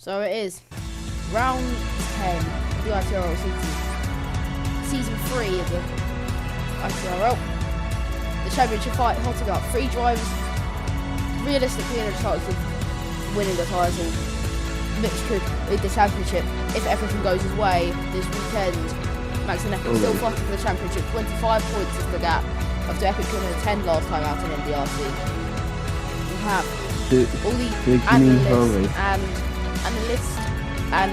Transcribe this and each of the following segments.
So it is round 10 of the ICRL season 3 of the ICRL. The championship fight hotting up. 3 drivers realistically in a chance of winning the title. Mitch could lead the championship if everything goes his way this weekend. Max and Epic still fighting for the championship. 25 points is the gap after Epic winning 10 last time out in NDRC. We have all the analysts and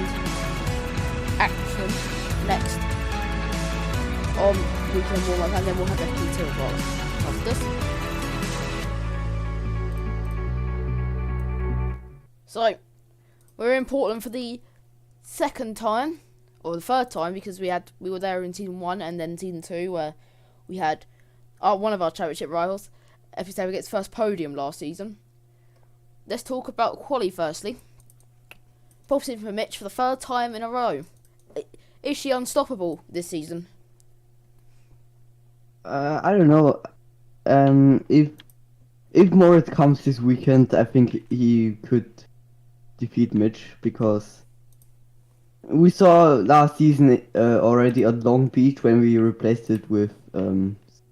action next on weekend warm-up, and then we'll have FP2 as well after this. So we're in Portland for the second time, or the third time, because we were there in season 1 and then season 2 where we had one of our championship rivals, FP7, gets first podium last season. Let's talk about quali firstly. Pole position for Mitch for the third time in a row. Is she unstoppable this season? I don't know. If Moritz comes this weekend, I think he could defeat Mitch, because we saw last season already at Long Beach when we replaced it with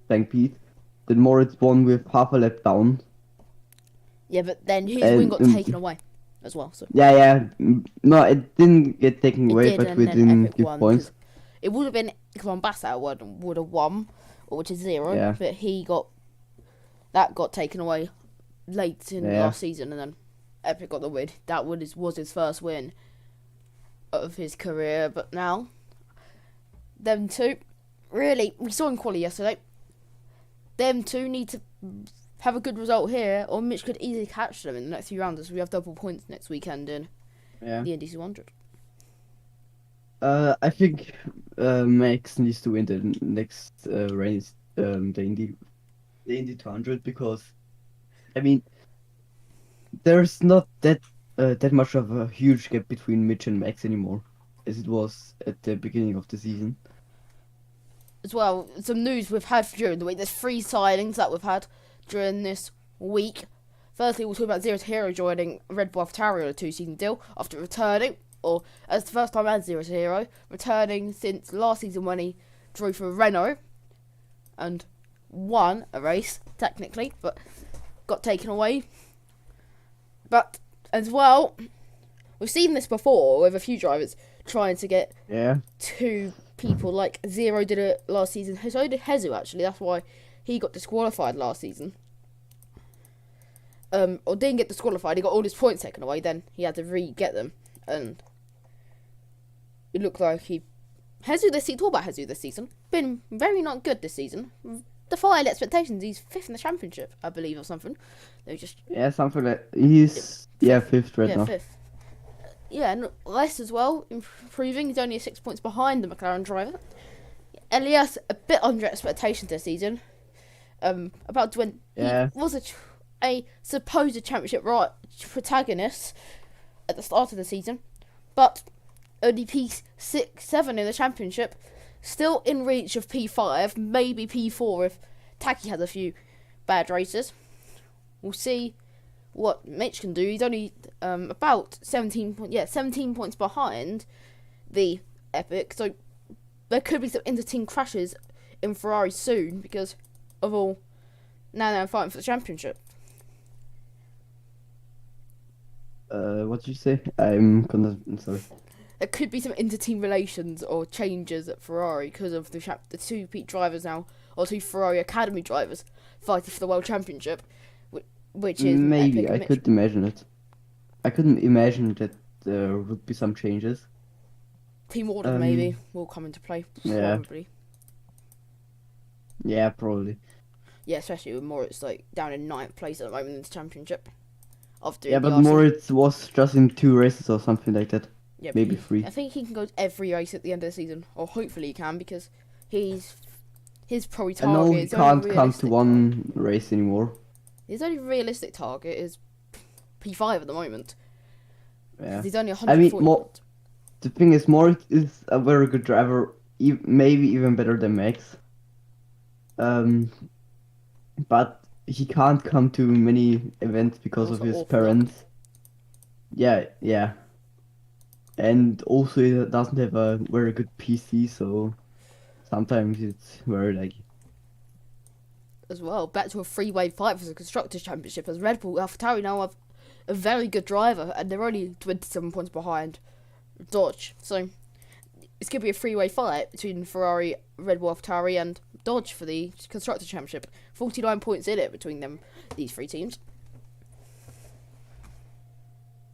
Stank Pete, that Moritz won with half a lap down. Yeah, but then his win got taken away as well. So yeah. No, it didn't get taken away, but we didn't give points. It would have been Ikon Bassau would have won, which is 0. But that got taken away late in last season, and then Epic got the win. That was his first win of his career. But now, them two, really, we saw in quali yesterday. Them two need to have a good result here, or Mitch could easily catch them in the next few rounds, as we have double points next weekend in the NDC 100. I think Max needs to win the next race, the Indy 200, because I mean there's not that much of a huge gap between Mitch and Max anymore, as it was at the beginning of the season. As well, some news we've had during the week. There's 3 signings that we've had during this week. Firstly, we'll talk about Zero to Hero joining Red Bull Tauri on a 2-season deal after returning, or as the first time as Zero to Hero, returning since last season when he drove for Renault and won a race, technically, but got taken away. But, as well, we've seen this before with a few drivers trying to get 2 people, like Zero did it last season. So did Hezu, actually. That's why he got disqualified last season. Or didn't get disqualified. He got all his points taken away. Then he had to re-get them, and it looked like Hezu this season. Talk about Hezu this season. Been very not good this season. Defied expectations. He's 5th in the championship, I believe, or something. They just something like he's 5th right now. 5th. Yeah, and Les as well, improving. He's only 6 points behind the McLaren driver. Elias, a bit under expectations this season. About to win. He was a supposed championship protagonist at the start of the season, but only P7 in the championship. Still in reach of P5, maybe P4 if Taki has a few bad races. We'll see what Mitch can do. He's only about 17 points behind the Epic, so there could be some inter-team crashes in Ferrari soon because of all now they're fighting for the championship. What did you say? I'm sorry. There could be some inter-team relations or changes at Ferrari because of the 2 Pete drivers now, or 2 Ferrari Academy drivers fighting for the World Championship, which is maybe I could imagine it. I couldn't imagine that there would be some changes. Team order maybe will come into play, probably. Yeah, probably. Yeah, especially with Moritz down in 9th place at the moment in the championship. But Moritz was just in 2 races or something like that. Yeah, maybe 3. I think he can go every race at the end of the season, or hopefully he can, because his probably target. I know he can't come to 1 race anymore. His only realistic target is P5 at the moment. Yeah. He's only 140. The thing is, Moritz is a very good driver, maybe even better than Max. But he can't come to many events because of his parents. Yeah. and also it doesn't have a very good PC, so sometimes it's very laggy. As well, back to a three-way fight for the Constructors' Championship, as Red Bull AlphaTauri now have a very good driver, and they're only 27 points behind Dodge. So it's going to be a three-way fight between Ferrari, Red Bull AlphaTauri, and Dodge for the Constructors' Championship. 49 points in it between them, these three teams.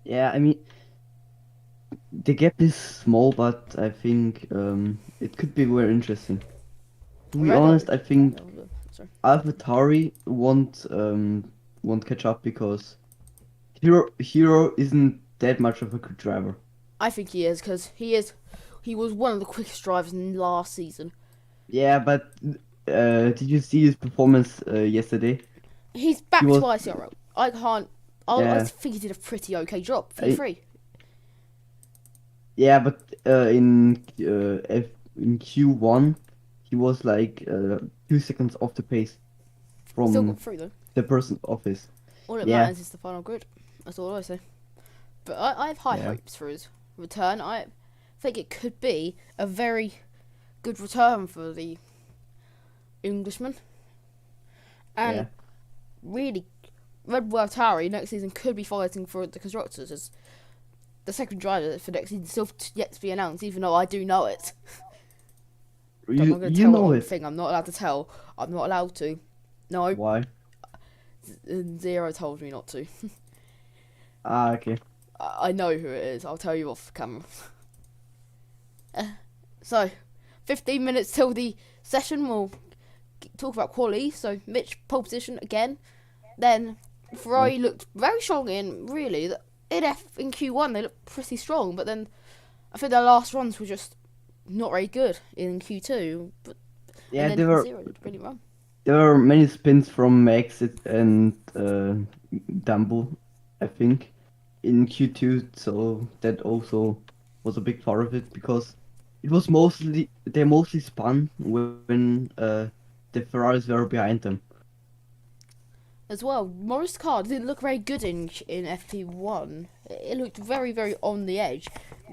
Yeah, I mean, the gap is small, but I think it could be very interesting. To be honest, I think AlphaTauri won't catch up because Hero isn't that much of a good driver. I think he is, because he was one of the quickest drivers in last season. Yeah, but did you see his performance yesterday? He's back to ICRL. I think he did a pretty okay job. P3. Yeah, but in Q1, he was like 2 seconds off the pace from Still got through though. the person office. All that matters is the final grid. That's all I say. But I have high hopes for his return. I think it could be a very good return for the Englishman. And really, Red Bull AlphaTauri next season could be fighting for the constructors as the second driver for next season still yet to be announced, even though I do know it. I'm not going to tell one thing I'm not allowed to tell. I'm not allowed to. No. Why? Zero told me not to. Okay. I know who it is. I'll tell you off camera. So, 15 minutes till the session. We'll talk about quali. So, Mitch, pole position again. Then, Ferrari looked very strong in Q1. They looked pretty strong, but then I think their last runs were just not very good in Q2. But yeah, Zero did really well. There were many spins from Max and Dumbo, I think, in Q2, so that also was a big part of it because it was they mostly spun when the Ferraris were behind them. As well, Morris' car didn't look very good in FP1. It looked very, very on the edge,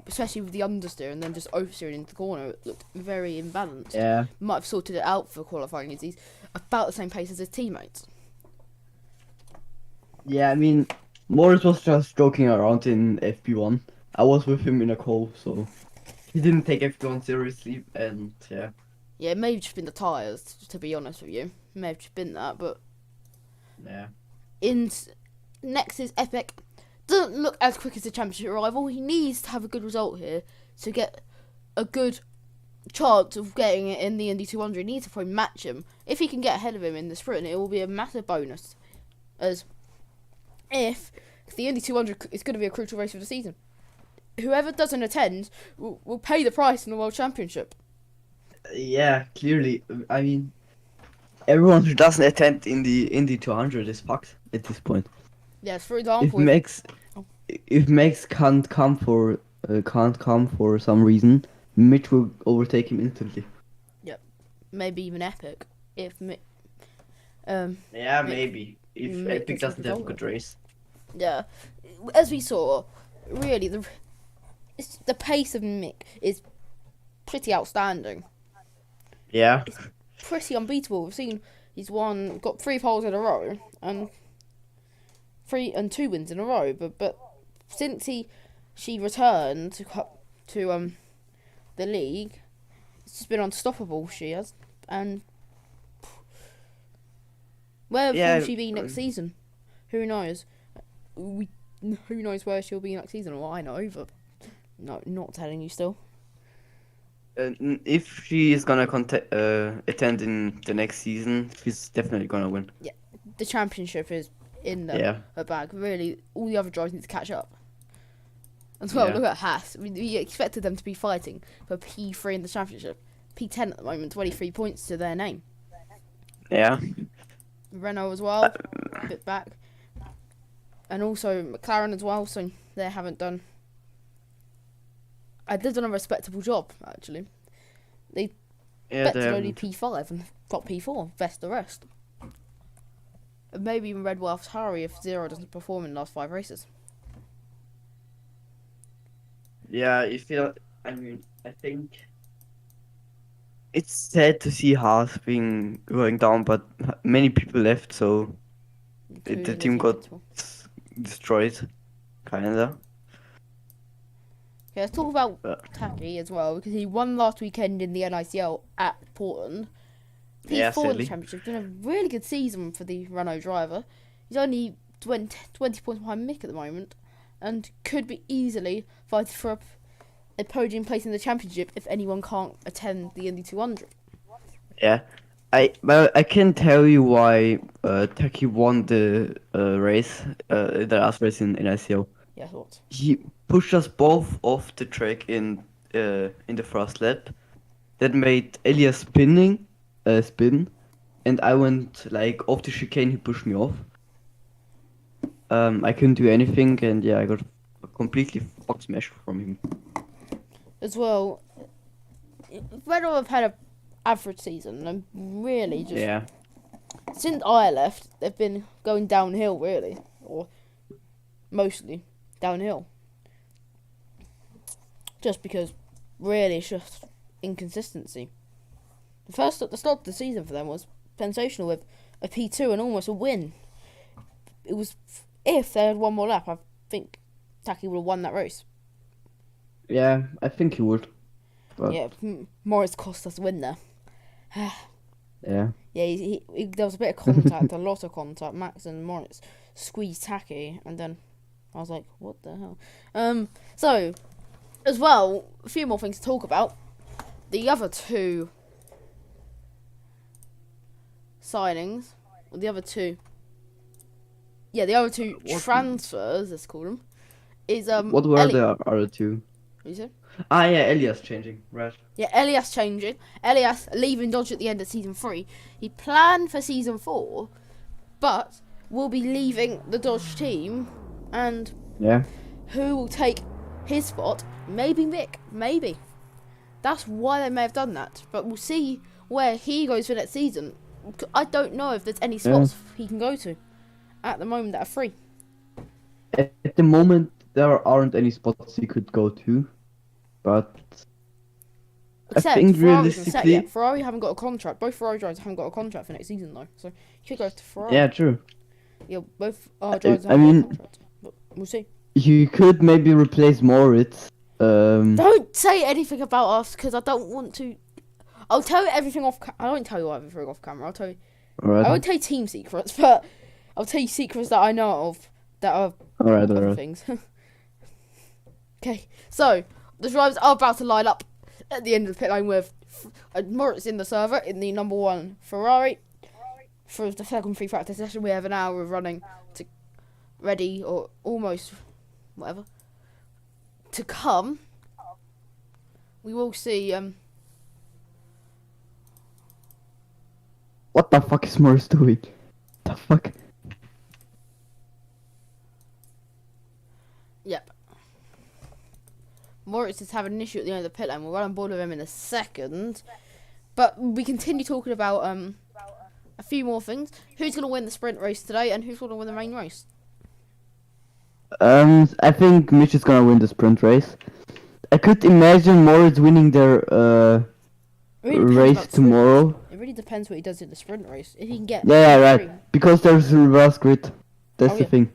especially with the understeer and then just oversteering into the corner. It looked very imbalanced. Yeah. Might have sorted it out for qualifying as he's about the same pace as his teammates. Yeah, I mean, Morris was just joking around in FP1. I was with him in a call, so he didn't take FP1 seriously, and yeah. Yeah, it may have just been the tyres, to be honest with you. It may have just been that, but... Yeah. Next is Epic. Doesn't look as quick as the championship rival. He needs to have a good result here to get a good chance of getting it in the Indy 200. He needs to probably match him. If he can get ahead of him in the sprint, it will be a massive bonus. As if the Indy 200 is going to be a crucial race for the season. Whoever doesn't attend will pay the price in the World Championship. Yeah, clearly. I mean, everyone who doesn't attend in the Indy 200 is fucked at this point. Yes, for example, if Max can't come for some reason, Mitch will overtake him instantly. Yep, maybe even Epic. Maybe if Epic doesn't have a good race. Yeah, as we saw, really the pace of Mick is pretty outstanding. Yeah. It's pretty unbeatable. We've seen got 3 poles in a row and 2 wins in a row. But since she returned to the league, it's just been unstoppable. She has, and where will she be next season? Who knows? Who knows where she'll be next season? Well, I know, but no, not telling you still. If she is gonna attend in the next season, she's definitely gonna win. Yeah, the championship is in her bag. Really, all the other drivers need to catch up. As well, look at Haas. We expected them to be fighting for P3 in the championship. P10 at the moment, 23 points to their name. Yeah. Renault as well, a bit back. And also McLaren as well, so they haven't done... They've done a respectable job, actually. They betted only P5 and got P4, best the rest. And maybe even Red Bull AlphaTauri if Zero doesn't perform in the last 5 races. Yeah, you feel. I mean, I think it's sad to see Haas being going down, but many people left, so the including the team team got principal. destroyed, kinda. Okay, let's talk about But Taki as well, because he won last weekend in the NICL at Portland. yeah, P4 in the sadly. championship. It's been a really good season for the Renault driver. He's only 20 points behind Mick at the moment, and could be easily fighting for a podium place in the championship if anyone can't attend the Indy 200. Yeah. I can tell you why Taki won the race, the last race in ICO. Yeah, thoughts. He pushed us both off the track in the first lap. That made Elias spin, and I went like off the chicane. He pushed me off. I couldn't do anything, and yeah, I got completely fuck smashed from him. As well, Renault have had an average season, and really just Yeah. since I left, they've been going downhill really, or mostly downhill. Just because, really, it's just inconsistency. The start of the season for them was sensational with a P2 and almost a win. It was, if they had one more lap, I think Taki would have won that race. Yeah, I think he would. But Yeah, Morris cost us a win there. yeah. Yeah, there was a bit of contact, a lot of contact. Max and Moritz squeezed Taki, and then I was like, what the hell? So, as well, a few more things to talk about. The other two signings, or the other two transfers, let's call them, is What were the other two? What you said? Ah, yeah, Elias changing, right? Yeah, Elias changing. Elias leaving Dodge at the end of season 3. He planned for season 4, but will be leaving the Dodge team, and Yeah. who will take his spot? Maybe Mick, maybe. That's why they may have done that, but we'll see where he goes for next season. I don't know if there's any spots he can go to at the moment that are free. At the moment, there aren't any spots he could go to, but Except I think Ferrari's been set yet. realistically, Ferrari haven't got a contract. Both Ferrari drivers haven't got a contract for next season though, so he could go to Ferrari. yeah, true. Yeah, both drivers I haven't got a mean, contract, but we'll see. you could maybe replace Moritz. Don't say anything about us because I don't want to. I'll tell you everything off. I won't tell you everything off camera. I'll tell you. Alright. I won't tell you team secrets, but I'll tell you secrets that I know of that are other things. Okay, so the drivers are about to line up at the end of the pit lane with Moritz in the server in the number 1 Ferrari. For the second free practice session, we have an hour of running to ready or almost whatever to come. We will see. What the fuck is Moritz doing? The fuck? Yep. Moritz is having an issue at the end of the pit lane. We'll run on board with him in a second. But we continue talking about a few more things. Who's going to win the sprint race today and who's going to win the main race? I think Mitch is gonna win the sprint race. I could imagine Moritz winning their race tomorrow. It really depends what he does in the sprint race. If he can get right. Because there's a reverse grid. That's the thing.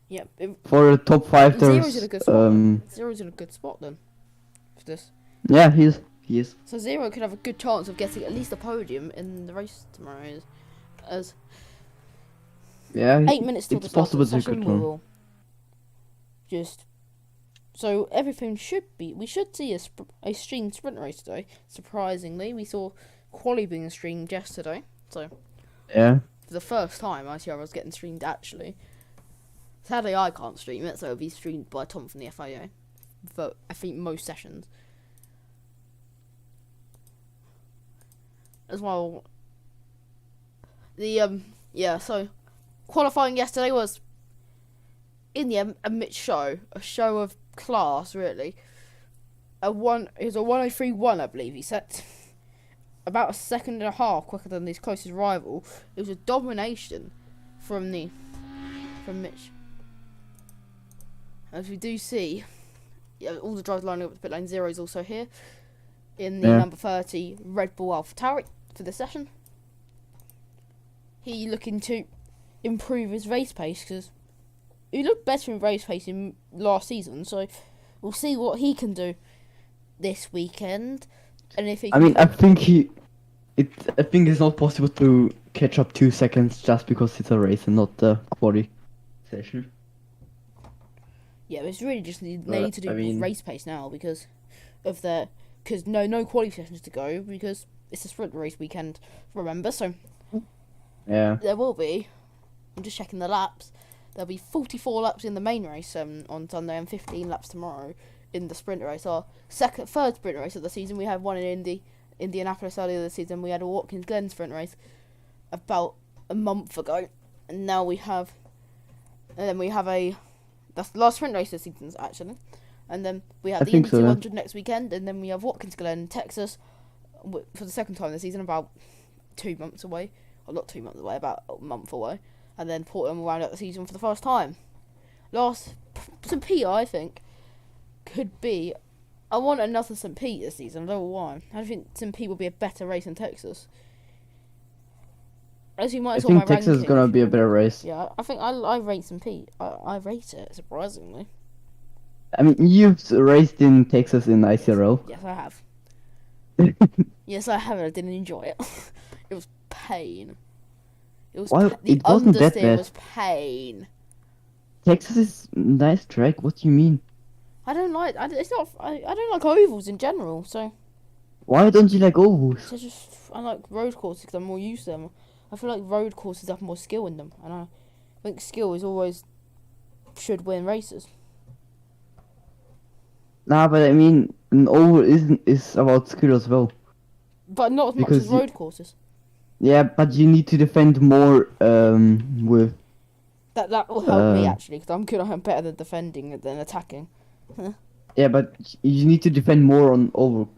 Yeah. For the top 5, there's Zero's in a good spot. Zero's in a good spot then. For this. Yeah, he is. So Zero could have a good chance of getting at least a podium in the race tomorrow. As 8 minutes till the start of the session, we will just. So everything we should see a streamed sprint race today. Surprisingly, we saw quali being streamed yesterday. So yeah, for the first time, ICRL was getting streamed actually. Sadly, I can't stream it, so it'll be streamed by Tom from the FIA for I think most sessions. As well, so qualifying yesterday was in the end a show of class really. It was a 103.1, I believe he set. About a second and a half quicker than his closest rival. It was a domination from Mitch. As we do see, all the drivers lining up at pit lane. 0 is also here in the number 30 Red Bull AlphaTauri for this session. He looking to improve his race pace because he looked better in race pace in last season. So we'll see what he can do this weekend. And if he I think it's not possible to catch up 2 seconds just because it's a race and not a quali session. Yeah, but it's really just they need to do race pace now because no quali sessions to go because it's a sprint race weekend. Remember, so yeah, there will be. I'm just checking the laps. There'll be 44 laps in the main race on Sunday and 15 laps tomorrow in the sprint race. Our third sprint race of the season. We had one in Indianapolis earlier this season. We had a Watkins Glen sprint race about a month ago, and now that's the last sprint race this season actually, and then we have the Indy 200 next weekend, and then we have Watkins Glen, Texas, for the second time this season, about 2 months away, or not 2 months away, about a month away, and then Portland will round out the season for the first time. St. Pete, I think, could be. I want another St. Pete this season. I don't know why. I think St. Pete will be a better race than Texas. As you might have saw my ranking. Texas is gonna be a better race. Yeah, I think I rate St. Pete. I rate it surprisingly. I mean, you've raced in Texas in ICRL. Yes, I have. Yes, I have. I didn't enjoy it. It was pain. It was the understeer was pain. Texas is a nice track. What do you mean? I don't like. I don't like ovals in general. So. Why don't you like ovals? I like road courses because I'm more used to them. I feel like road courses have more skill in them, and I think skill is always should win races. Nah, but I mean, an oval is about skill as well. But not as much as road courses. Yeah, but you need to defend more with. That will help me actually, because I'm good. I'm better at defending than attacking. Yeah, but you need to defend more on oval.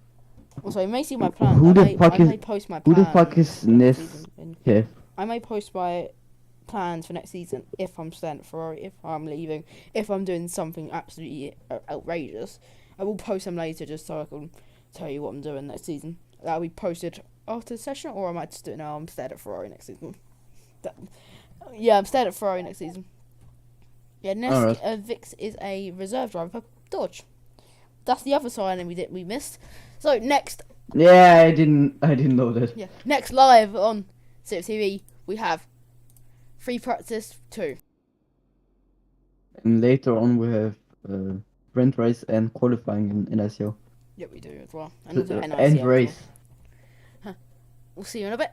Also, you may see my plans. I may post my plans. Who the fuck is Nis? Yeah. I may post my plans for next season if I'm staying at Ferrari, if I'm leaving, if I'm doing something absolutely outrageous. I will post them later just so I can tell you what I'm doing next season. That'll be posted after the session, or I might just do it now. I'm staying at Ferrari next season. I'm staying at Ferrari next season. Yeah, Vix is a reserve driver for Dodge. That's the other signing we missed. So next. Yeah, I didn't know that. Yeah. Next live on Civic-TV we have free practice 2. And later on we have sprint race and qualifying in NSO. Yeah, we do as well. And also and race. Well. We'll see you in a bit.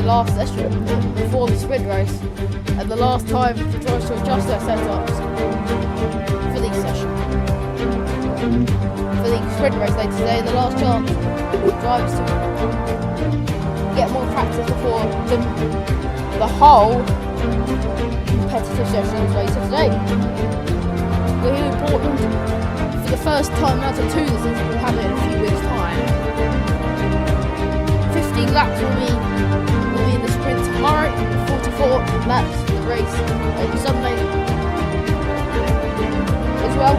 Last session before the sprint race, and the last time for drivers to adjust their setups for the session. For the sprint race later today, the last chance for drivers to get more practice before the whole competitive sessions later today. We're here in Portland for the first time out of 2 this season. We'll have it in a few weeks' time. 15 laps will be in the sprint tomorrow, 44 And Sunday as well.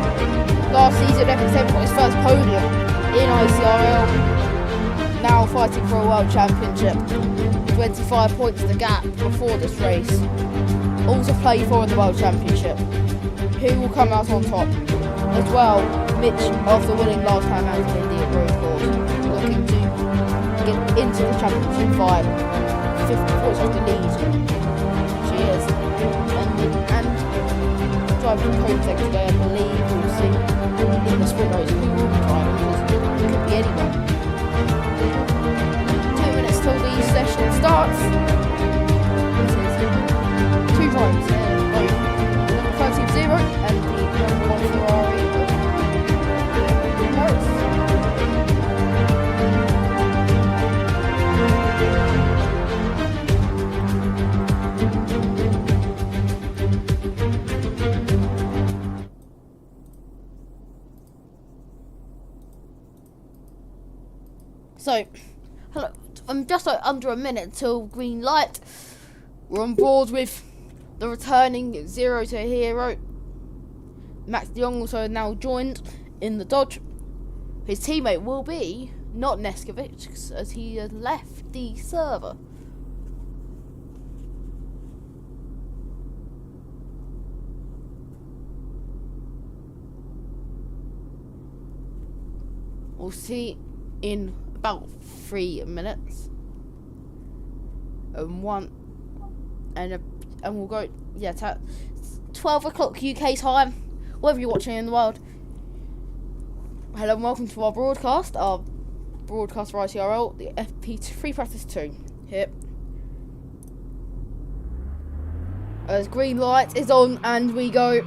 Last season, FP7 got his first podium in ICRL. Now fighting for a world championship. 25 points the gap before this race. All to play for in the world championship. Who will come out on top? As well, Mitch, after winning last time out in India road course, looking to get into the championship fight. 50 points off the lead. She is. And driving the Kotek today, I believe we'll see in the sprint race who will be driving, because it could be anyone. 2 minutes till the session starts. This is 2 times. Number 13 0 and the number 1 Ferrari of Morris. So, hello. I'm just under a minute till green light. We're on board with the returning 0 to hero. Max de Jong also now joined in the Dodge. His teammate will be not Neskovic, as he has left the server. We'll see in about 3 minutes. And we'll go, yeah, 12 o'clock UK time, wherever you're watching in the world. Hello and welcome to our broadcast for ICRL, the FP3 Practice 2. Here. As green light is on and we go.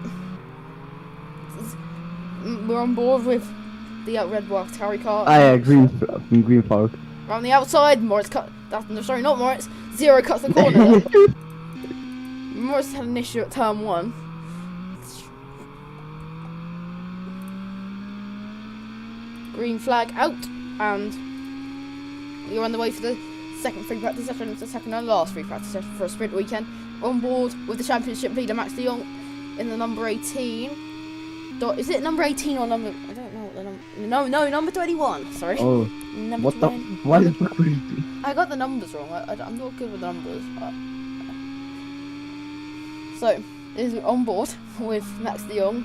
We're on board with the red bar carry car. Green flag. Around the outside, Moritz cut. Sorry, not Moritz. 0 cuts the corner. Moritz had an issue at turn 1. Green flag out, and we're on the way for the second free practice session. It's the second and last free practice session for a sprint weekend. On board with the championship leader Max de Jong in the number 18. Is it number 18 or number? I don't know what the number. No, number 21. Sorry. Oh. Number what the? Why the fuck would it be? I got the numbers wrong. I'm not good with numbers. So, is on board with Max de Jong.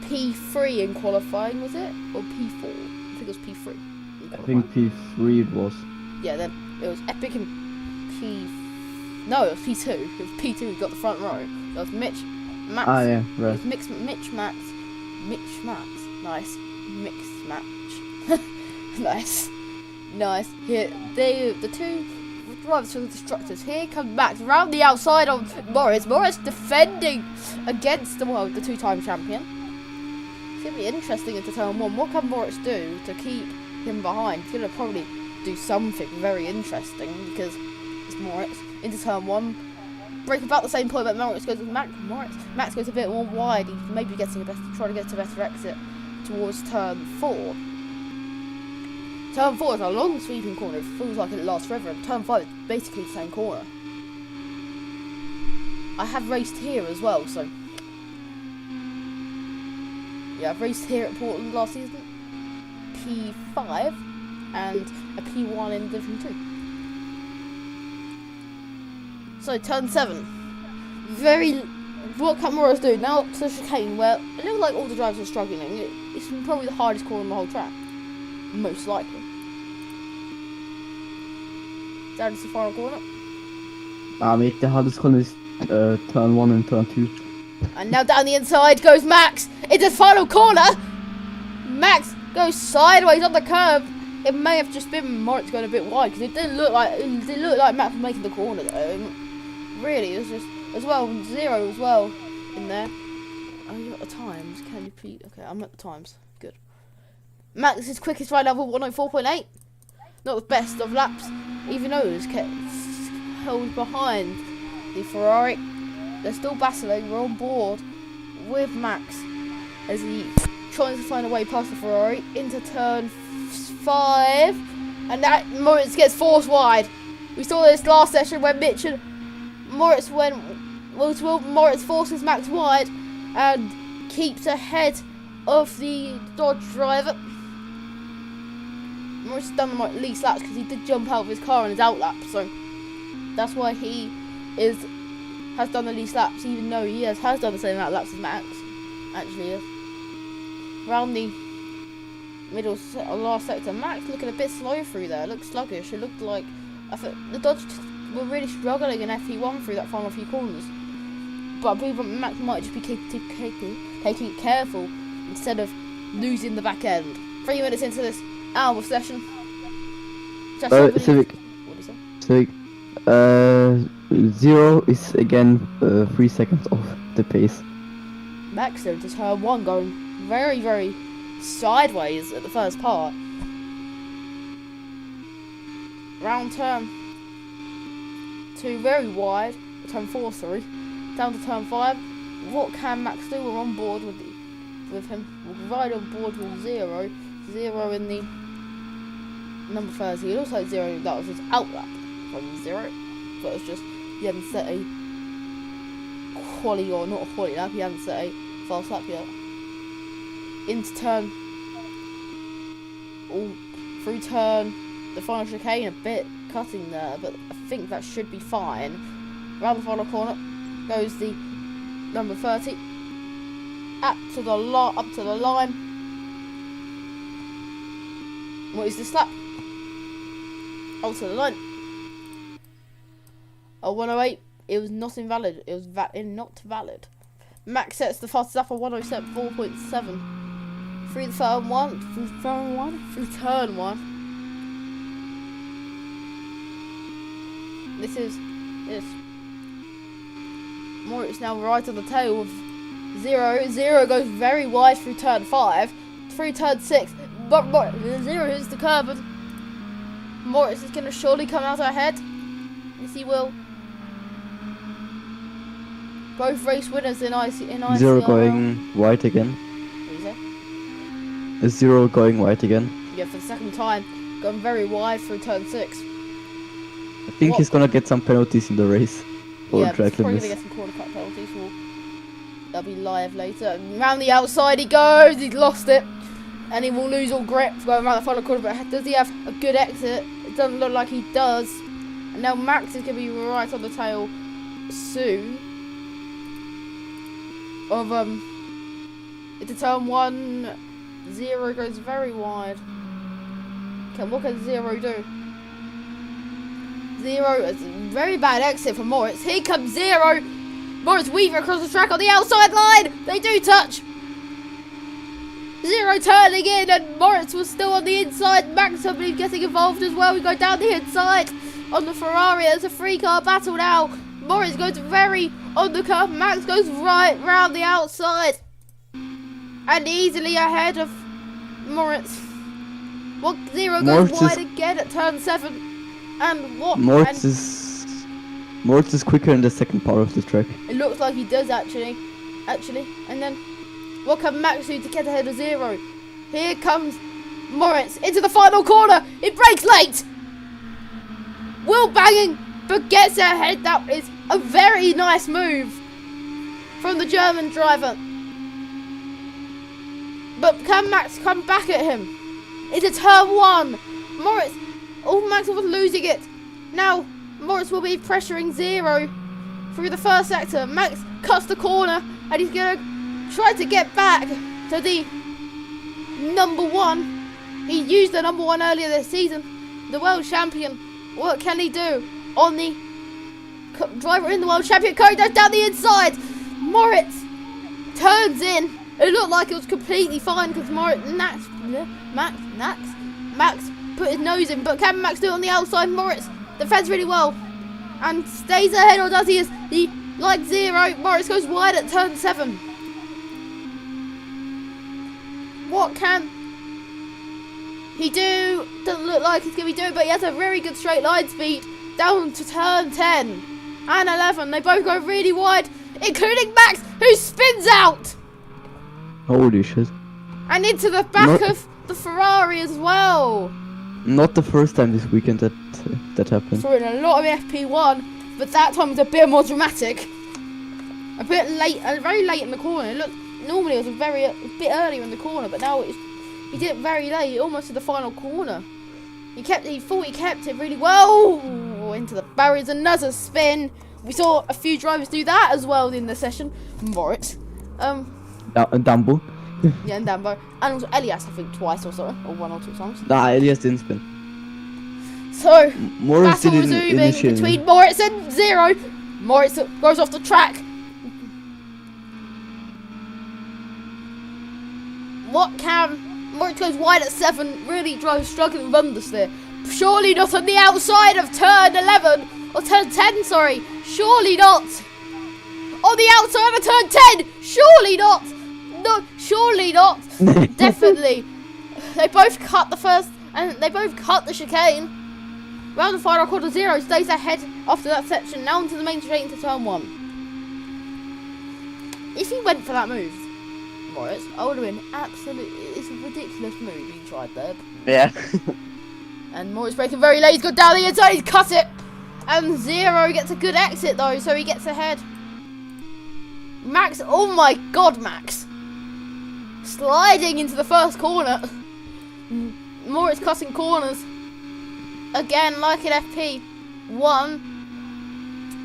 P3 in qualifying, was it? Or P4? I think it was P3. I think P3 it was. Yeah, then it was Epic and No, it was P2. It was P2 who got the front row. That was Mitch, Max. Ah, yeah, right. It was Mitch, Max. Nice. Mixed match. Nice. Here, the two drivers for the Destructors. Here comes Max round the outside of Morris. Morris defending against the 2-time champion. It's going to be interesting into turn 1. What can Morris do to keep him behind? He's going to probably do something very interesting because it's Morris into turn 1. Break about the same point, but Max goes a bit more wide. He's maybe trying to get a better exit towards turn 4. Turn 4 is a long sweeping corner. It feels like it lasts forever. And turn 5 is basically the same corner. I have raced here as well, so yeah, I've raced here at Portland last season. P5 and a P1 in Division 2. So turn 7. What can Morris do? Now up to the chicane where it looks like all the drivers are struggling. It's probably the hardest corner on the whole track. Most likely. Down to the final corner. Mate, the hardest corner is turn 1 and turn 2. And now down the inside goes Max. It's the final corner. Max goes sideways on the curb. It may have just been Moritz going a bit wide because it didn't look like Max was making the corner though. Really, it was just as well 0 as well in there. Oh, you got the times. Can you please? Okay, I'm at the times. Good. Max's quickest ride level 104.8. Not the best of laps, even though it was kept held behind the Ferrari. They're still battling. We're on board with Max as he tries to find a way past the Ferrari into turn 5, and that Moritz gets forced wide. We saw this last session when Mitch and Moritz went Moritz forces Max wide and keeps ahead of the Dodge driver. Moritz has done the least laps because he did jump out of his car on his out lap, so that's why he has done the least laps, even though he has done the same amount of laps as Max. Actually, is. Around the middle last sector, Max looking a bit slow through there. It looked sluggish. It looked like the Dodge were really struggling in FP1 through that final few corners. But I believe Max might just be taking it careful instead of losing the back end. 3 minutes into this hour session. Civic. What is that? Civic. 0 is again 3 seconds off the pace. Max into turn 1 going very, very sideways at the first part. Round turn 2 very wide. Turn 4, sorry. Down to turn 5. What can Max do? We're on board with him. We're right on board with 0. 0 in the number 30. It also had 0. That was his out lap from 0. But it's just he hadn't set a quali, or not a quali lap. He hadn't set a fast lap yet. Into turn, through turn, the final chicane, a bit cutting there, but I think that should be fine. Around the final corner goes the number 30, up to the line. What is this lap? Out to the line. A 108. It was not invalid. It was not valid. Max sets the fastest lap of 107.4.7. Through turn 1. This is Moritz now right on the tail of 0. 0 goes very wide through turn 5. Through turn 6. But 0 hits the curb. And Moritz is going to surely come out ahead. Yes, he will. Both race winners in ICRL. 0 going wide again. What do you say? Is 0 going wide again? Yeah, for the second time. Going very wide through turn 6. I think he's gonna get some penalties in the race. Yeah, he's probably going to get some corner cut penalties. They'll be live later. And round the outside he goes. He's lost it. And he will lose all grip going around the final corner. But does he have a good exit? It doesn't look like he does. And now Max is going to be right on the tail soon. Of into turn 1. 0 goes very wide. Okay, what can 0 do? 0 is a very bad exit for Moritz. Here comes 0. Moritz weaving across the track on the outside line. They do touch. 0 turning in, and Moritz was still on the inside. Max, I believe, getting involved as well. We go down the inside on the Ferrari. It's a 3-car battle now. Moritz goes very on the curve. Max goes right round the outside and easily ahead of Moritz. 0 goes wide again at turn 7. And what? Moritz is quicker in the second part of the track. It looks like he does actually. And then what can Max do to get ahead of 0? Here comes Moritz into the final corner. He brakes late. Wheel banging, but gets ahead. That is a very nice move from the German driver. But can Max come back at him? Into turn 1. Moritz. Oh, Max was losing it. Now, Moritz will be pressuring 0 through the first sector. Max cuts the corner and he's going to try to get back to the number 1. He used the number 1 earlier this season. The world champion. What can he do? On the driver in the world champion car, goes down the inside. Moritz turns in. It looked like it was completely fine because Max put his nose in, but can Max do it on the outside? Moritz defends really well and stays ahead, or does he? As he like 0. Moritz goes wide at turn 7. What can he do? Doesn't look like he's going to be doing, but he has a very good straight line speed down to turn 10 and 11. They both go really wide, including Max, who spins out. Holy shit. And into the back of the Ferrari as well. Not the first time this weekend that happened. Saw it in a lot of FP1, but that time was a bit more dramatic. a bit late, very late in the corner. Look, normally it was a bit earlier in the corner, but now he did it very late, almost to the final corner. He thought he kept it really well into the barriers. Another spin. We saw a few drivers do that as well in the session. Moritz, And Dumbo. yeah, and Dambo, and also Elias, I think twice or so, or 1 or 2 times. Nah, Elias didn't spin. So Moritz battle didn't resuming initially. between Moritz and Zero. Moritz goes off the track. Moritz goes wide at 7. Really struggling with understeer. Surely not on the outside of turn 11 or turn 10. Sorry, surely not on the outside of turn 10. Surely not. No, surely not. Definitely. They both cut the first, and they both cut the chicane. Round the final quarter, Zero stays ahead after that section. Now into the main straight into turn 1. If he went for that move, Moritz, I would have been absolutely. It's a ridiculous move he tried there. Yeah. And Moritz braking very late. He's got down the inside. He's cut it. And Zero gets a good exit though, so he gets ahead. Max, oh my God, Max. Sliding into the first corner. Moritz cutting corners. Again, like in FP1.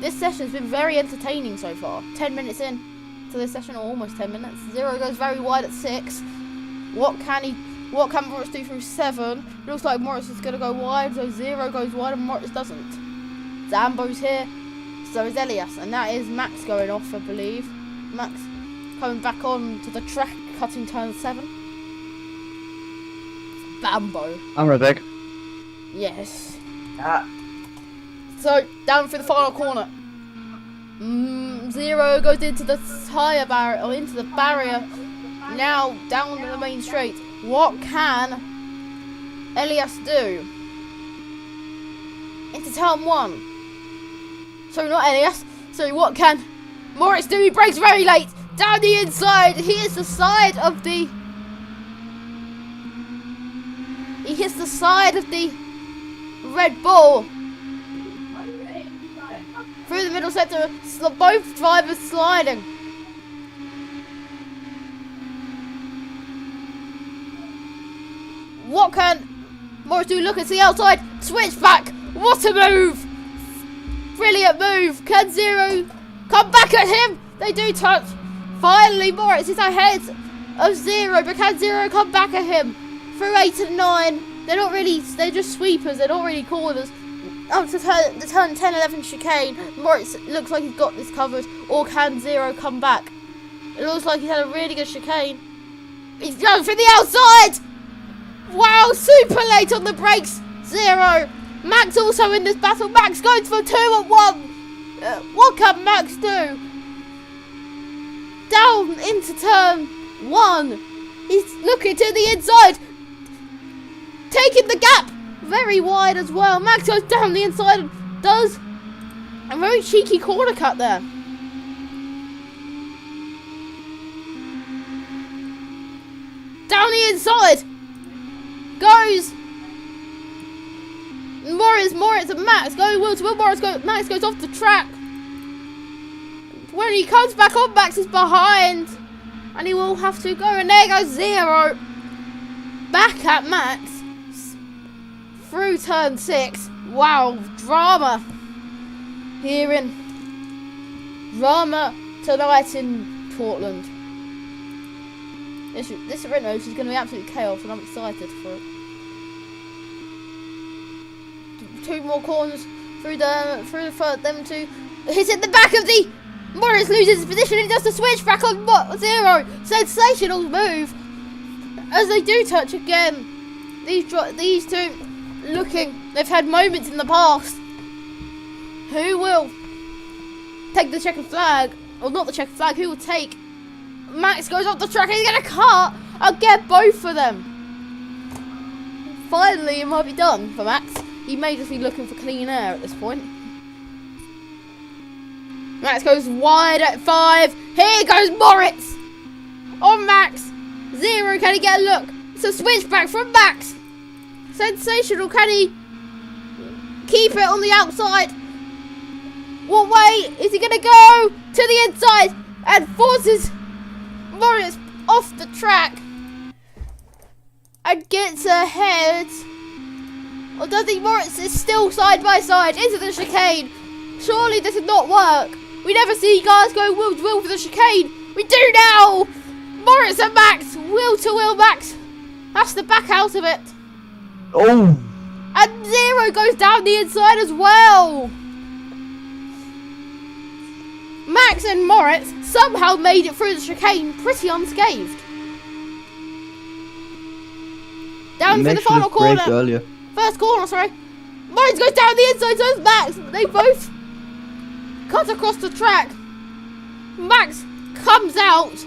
This session's been very entertaining so far. 10 minutes in to this session, or almost 10 minutes. Zero goes very wide at 6. What can Moritz do through 7? Looks like Moritz is going to go wide, so Zero goes wide and Moritz doesn't. Zambo's here, so is Elias, and that is Max going off, I believe. Max coming back on to the track, cutting turn 7. Bambo. I'm right back. Yes. So, down through the final corner. Zero goes into the tyre barrier, or into the barrier. Now, down to the main straight. What can Elias do? Into turn 1. Sorry, not Elias. Sorry, what can Moritz do? He brakes very late. Down the inside. He hits the side of the... He hits the side of the Red Bull. Through the middle sector, both drivers sliding. What can Moritz do? Look, it's the outside. Switch back. What a move. Brilliant move. Can Zero come back at him? They do touch. Finally, Moritz is ahead of Zero, but can Zero come back at him? Through 8 and 9. They're just sweepers. They're not really corners. Up to the turn 10-11 chicane. Moritz looks like he's got this covered. Or can Zero come back? It looks like he's had a really good chicane. He's going for the outside. Wow, super late on the brakes. Zero. Max also in this battle. Max goes for 2 at 1. What can Max do? Down into turn 1. He's looking to the inside. Taking the gap. Very wide as well. Max goes down the inside and does a very cheeky corner cut there. Down the inside. Goes Moritz and Max going well to Max goes off the track. When he comes back on, Max is behind and he will have to go, and there goes Zero back at Max through turn 6. Wow, drama here in drama tonight in Portland. This sprint race is going to be absolute chaos, and I'm excited for it. 2 more corners through them two. He's in the back of the... Moritz loses his position and he does the switch back on Zero. Sensational move. As they do touch again. These two looking... They've had moments in the past. Who will take the checkered flag? Or not the checkered flag. Who will take... Max goes off the track and he's going to cut. I'll get both of them. Finally, it might be done for Max. He may just be looking for clean air at this point. Max goes wide at 5. Here goes Moritz. On Max. Zero, can he get a look? It's a switchback from Max. Sensational. Can he keep it on the outside? What way is he going to go? To the inside. and forces Moritz off the track and gets ahead. Or does he? Moritz is still side by side into the chicane. Surely this would not work. We never see guys going wheel to wheel for the chicane. We do now. Moritz and Max, wheel to wheel Max. Has to back out of it. Oh. And Zero goes down the inside as well. Max and Moritz somehow made it through the chicane pretty unscathed. Down for the final corner. Earlier. First corner, sorry. Moritz goes down the inside, so does Max. They both cut across the track. Max comes out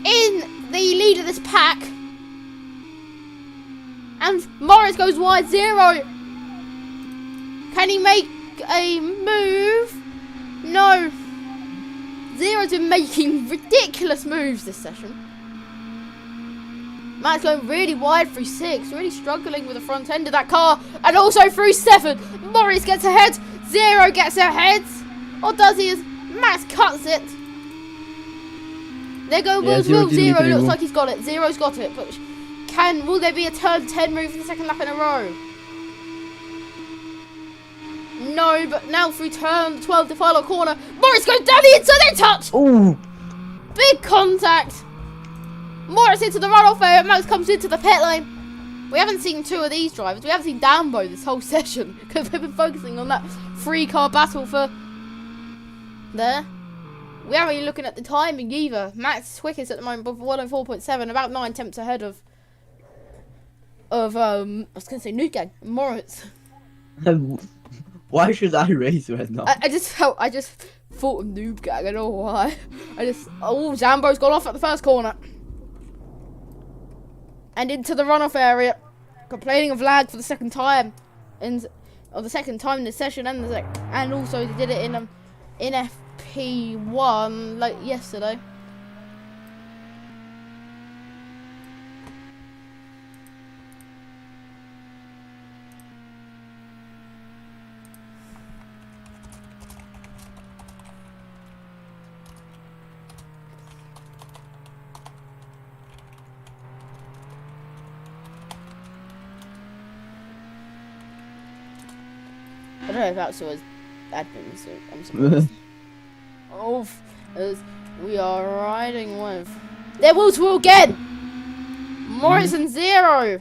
in the lead of this pack. And Moritz goes wide. Zero. Can he make a move? No. Zero's been making ridiculous moves this session. Matt's going really wide through 6, really struggling with the front end of that car, and also through 7. Moritz gets ahead, Zero gets ahead, or does he? As Max cuts it. They're going wheels, wheels. Zero looks like he's got it. Zero's got it, but will there be a turn 10 move for the second lap in a row? No, but now through turn 12, the final corner, Moritz goes down the inside, they touch! Ooh! Big contact! Moritz into the runoff area, Max comes into the pit lane. We haven't seen 2 of these drivers, we haven't seen Dambo this whole session, because we've been focusing on that 3-car battle for there. We aren't really looking at the timing either. Max is quickest at the moment, but 104.7, about 9 tenths ahead of I was going to say Nuke Gang, Moritz. Why should I race right now? I just thought of Noob Gang, I don't know why. Zambo's gone off at the first corner. And into the runoff area. Complaining of lag for the second time. The second time in this session, and also they did it in FP1 like yesterday. I don't know if that's was admin, so I'm surprised. As we are riding with. They're wheel to wheel again! Moritz and Zero!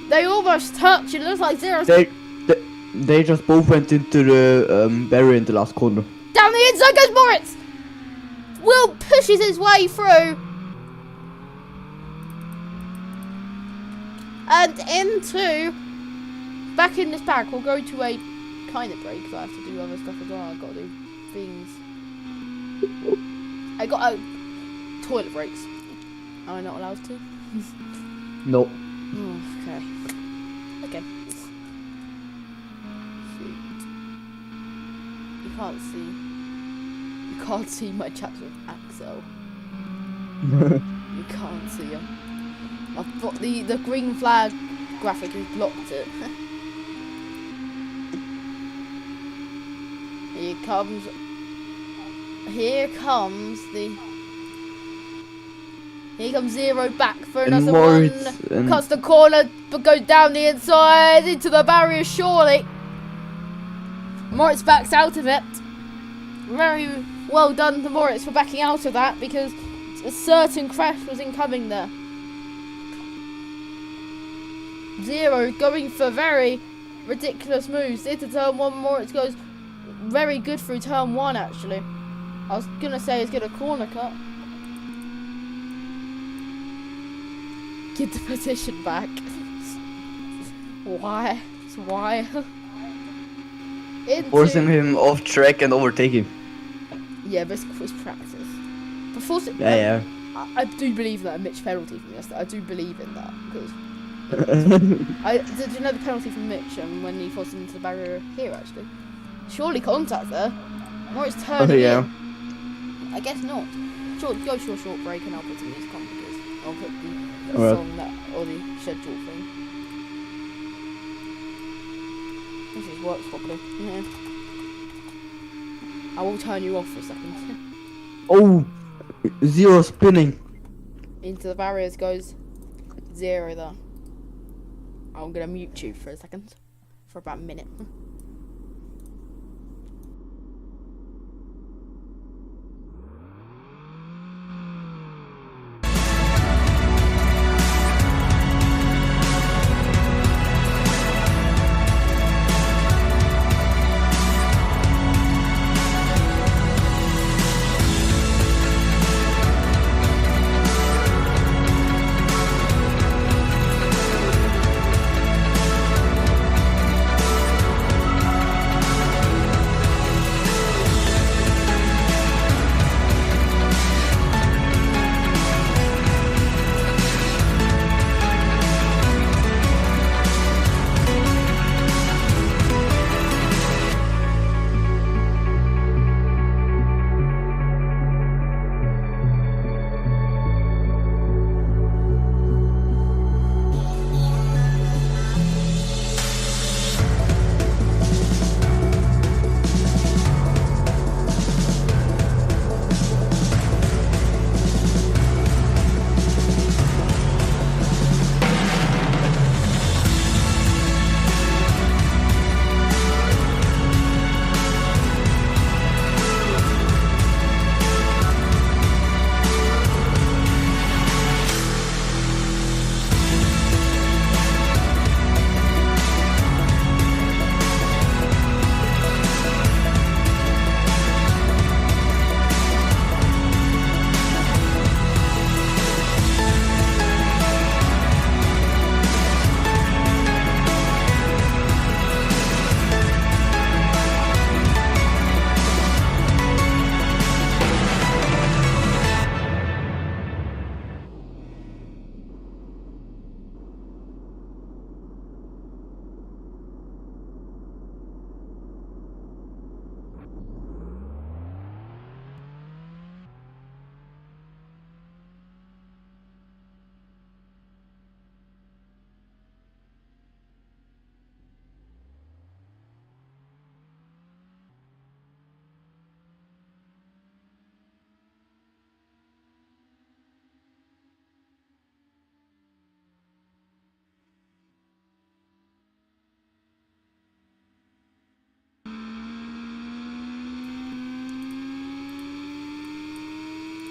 They almost touch, it looks like Zero's. They just both went into the barrier in the last corner. Down the inside goes Moritz! Will pushes his way through. And into. Back in this pack, we'll go to a kind of break, because I have to do other stuff as well. I've got to do things. I got toilet breaks. Am I not allowed to? No. Oh, okay. Okay. You can't see my chats with Axel. You can't see him. I've got the green flag graphic has blocked it. Here comes Zero back for another one. Cuts the corner, but goes down the inside into the barrier. Surely, Moritz backs out of it. Very well done to Moritz for backing out of that, because a certain crash was incoming there. Zero going for very ridiculous moves into turn 1. Moritz goes very good through turn 1 actually. I was gonna say he's got a corner cut. Get the position back. Why? Why? Forcing him off track and overtaking. Yeah, but it's practice. Before yeah. I do believe that a Mitch penalty from yesterday. I do believe in that, because did you know the penalty from Mitch when he forced him into the barrier here actually? Surely contact there. Moritz turning in. I guess not. Go to a short break and I'll put some music on, because I'll put the song or the schedule thing. This just works properly. Yeah. I will turn you off for a second. Oh, zero spinning. Into the barriers goes 0 there. I'm gonna mute you for a second. For about a minute.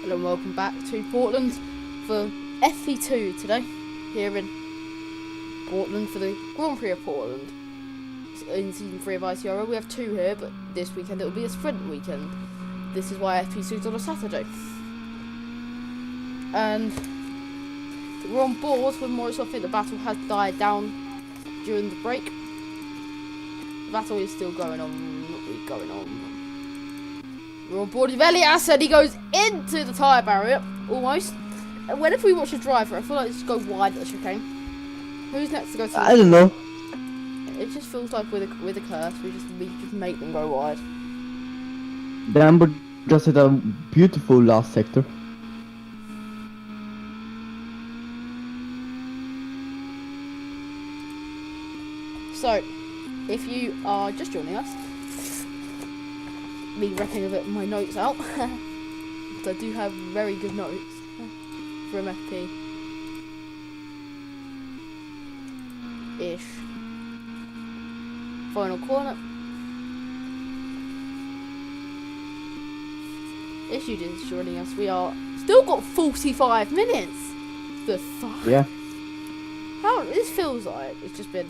Hello and welcome back to Portland for FP2 today, here in Portland for the Grand Prix of Portland. In Season 3 of ICRL we have 2 here, but this weekend it will be a sprint weekend. This is why FP2 is on a Saturday. And we're on board with Morris. I think the battle has died down during the break. The battle is still going on. We're on board with Elias, and he goes into the tyre barrier, almost. And whenever we watch a driver, I feel like it's just go wide at the chicane. Who's next to go to? I don't know. It just feels like with a curse, we just make them go wide. The Amber just hit a beautiful last sector. So, if you are just joining us, me wrapping a bit of my notes out. I do have very good notes from FP ish. Final corner. If you just joining us, we are still got 45 minutes. The fuck? Yeah. How this feels like it's just been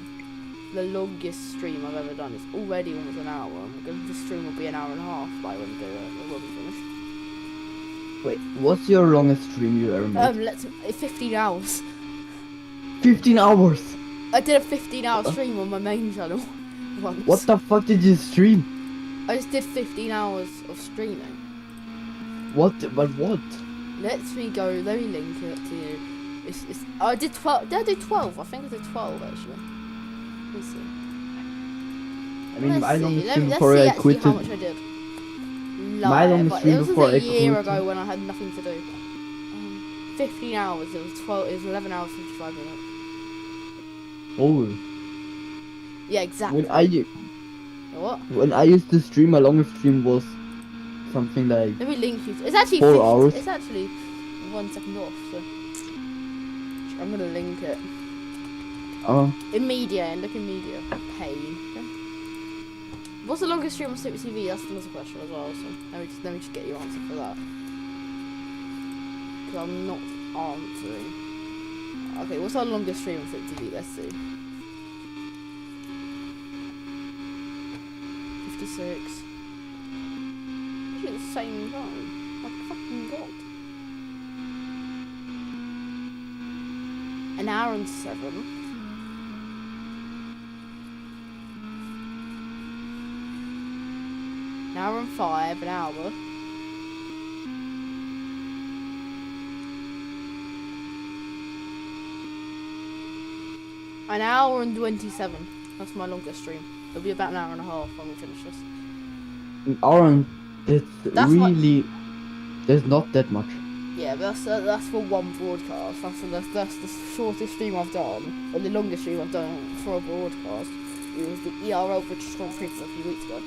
the longest stream I've ever done. It's already almost an hour. The stream will be an hour and a half by when we'll be finished. Wait, what's your longest stream you ever made? 15 hours. 15 hours! I did a 15-hour stream on my main channel once. What the fuck did you stream? I just did 15 hours of streaming. What? But what? Let me link it to you. I did 12. Did I do 12? I think I did 12 actually. Let's see. I mean, my longest stream Let's before see I actually quit. how much I did. My longest stream before I It was a year quit. ago when I had nothing to do. 15 hours. It was 12. It was 11 hours 55 minutes. Oh. Yeah, exactly. When I used to stream, my longest stream was something like. Let me link you. It's actually 4 hours. It's actually 1 second off. So I'm gonna link it. Oh. In media, and look in media. Pain. Okay. What's the longest stream on Civic-TV? That's another question as well. So let me just get your answer for that. Because I'm not answering. Okay, what's our longest stream on Civic-TV? Let's see. 56. Actually, at the same time. My fucking god. An hour and 7. An hour and 5. An hour. An hour and 27. That's my longest stream. It'll be about an hour and a half when we finish this. An hour and that's really. There's not that much. Yeah, but that's for one broadcast. That's the shortest stream I've done, or the longest stream I've done for a broadcast. It was the ICRL British Grand Prix a few weeks ago.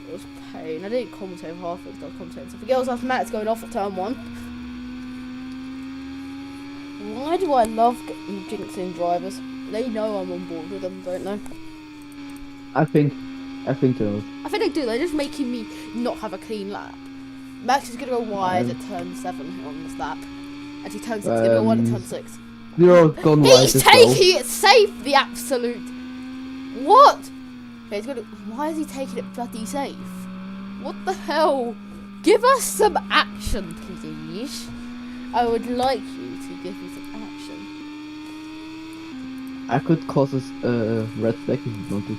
It was pain. I didn't commentate half of it because I was commentating something else after Matt's going off at turn 1. Why do I love jinxing drivers? They know I'm on board with them, don't they? I think so. I think they do. They're just making me not have a clean lap. Max is gonna go wide at turn 7 on this lap, and he turns 6 gonna go wide at turn 6. You're gone wide. He's taking it safe. The absolute what? Okay, he's gonna. Why is he taking it bloody safe? What the hell? Give us some action, please. I would like you to give me some action. I could cause us a red flag if you wanted.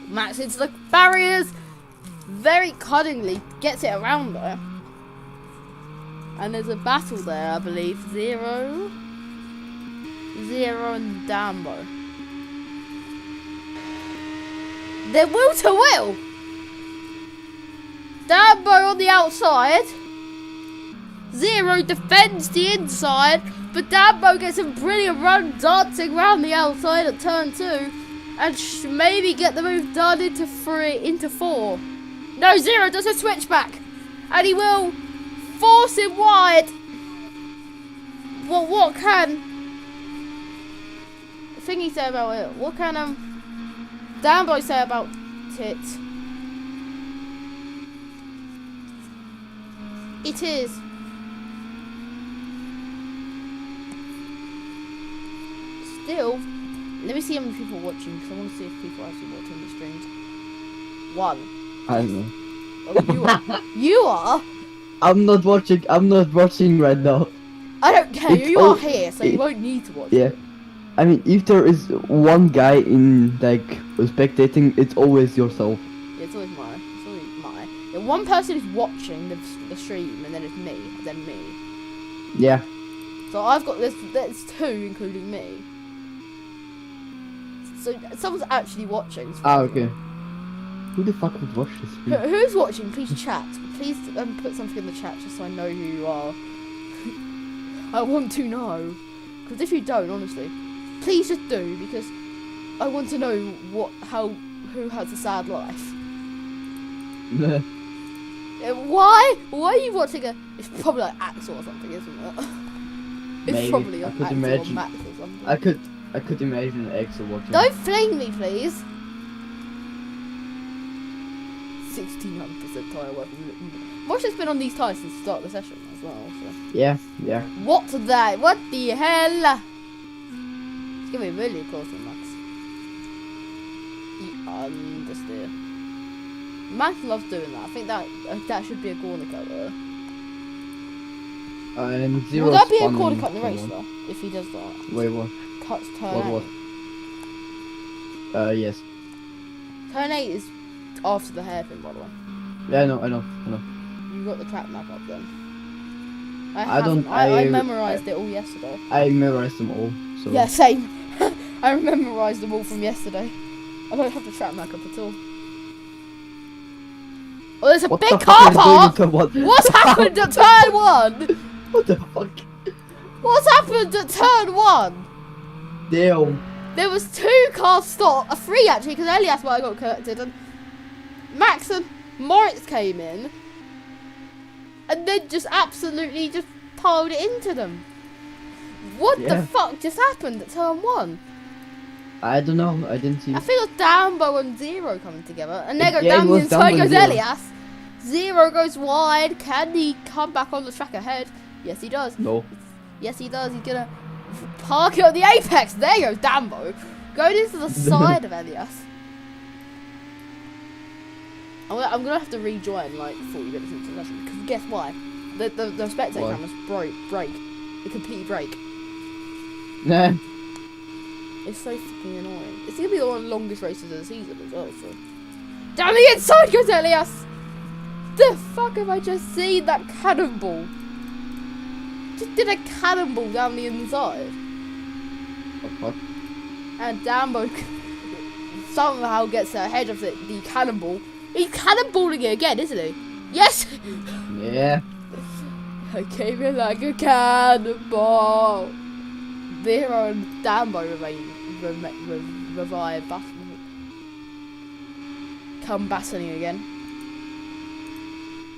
Max into the barriers, very cunningly gets it around there. And there's a battle there, I believe. Zero and Dambo. They're will to will. Dambo on the outside. Zero defends the inside, but Dambo gets a brilliant run dancing around the outside at turn 2. And maybe get the move done into 4. No, Zero does a switchback. And he will force him wide. Well, what can Thingy say about it? What can Dambo say about it? It is still. Let me see how many people are watching, because I want to see if people are actually watching the streams. 1. I don't know. Oh, you are. You are? I'm not watching right now. I don't care. You are here, so you won't need to watch. Yeah. I mean, if there is one guy in, like, spectating, it's always yourself. Yeah, it's always mine. It's always mine. Yeah, one person is watching the stream, and then it's me, and then me. Yeah. So I've got there's 2, including me. So someone's actually watching. Okay. Who the fuck would watch this? Who's watching? Please chat. Please put something in the chat just so I know who you are. I want to know. Because if you don't, honestly, please just do, because I want to know who has a sad life. Why are you watching it's probably like Axel or something, isn't it? It's Maybe. probably I like could Axel imagine. or Max or something. I could imagine Axel watching. Don't fling me, please. 69% tyre weapon. Mosh been on these tyres since the start of the session as well. So. Yeah. What's that? What the hell? It's gonna be really close to Max. You understand. Max loves doing that. I think that should be a corner cut there. And Zero. Will that be a corner cut in the race though? If he does that. Wait, what? Cuts turn 8. What? Yes. Turn 8 is after the hairpin, by the way. Yeah, I know. You got the track map up then. I don't. I memorised it all yesterday. I memorized them all. So. Yeah, same. I memorised them all from yesterday. I don't have the track map up at all. Oh, there's a big car park! What's happened at turn 1? What the fuck? What's happened at turn 1? Damn. There was 2 cars stopped, 3 actually, because Elias might have got collected, and Max and Moritz came in, and then just absolutely just piled it into them. What the fuck just happened at turn 1? I don't know. I didn't see. I think it was Dambo and Zero coming together, and they go down the inside. Goes Elias. Zero goes wide. Can he come back on the track ahead? Yes, he does. No. Yes, he does. He's gonna park it on the apex. There goes Dambo, going into the side of Elias. I'm gonna have to rejoin like 40 minutes into the session because guess why? The spectator cameras break. They completely break. Nah. It's so fucking annoying. It's gonna be one of the longest races of the season as well. So. Down the inside goes Elias. The fuck have I just seen? That cannonball. Just did a cannonball down the inside. What? And Dambo somehow gets ahead of the cannonball. He's cannonballing it again, isn't he? Yes! Yeah. I came in like a cannonball. Zero and Dambo revive come battling again.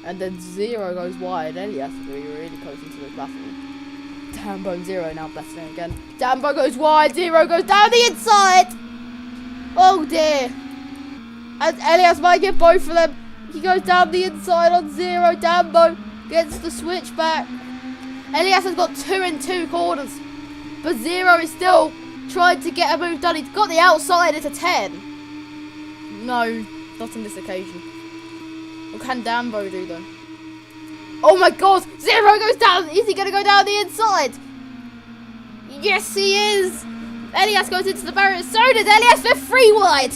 And then Zero goes wide. Elias is going to be really close into this battle. Dambo and Zero now battling again. Dambo goes wide. Zero goes down the inside. Oh dear. And Elias might get both of them. He goes down the inside on Zero. Dambo gets the switch back. Elias has got 2 in 2 corners. But Zero is still trying to get a move done. He's got the outside at a 10. No, not on this occasion. What can Dambo do then? Oh my god! Zero goes down! Is he going to go down the inside? Yes, he is! Elias goes into the barrier. So does Elias. They're 3 wide.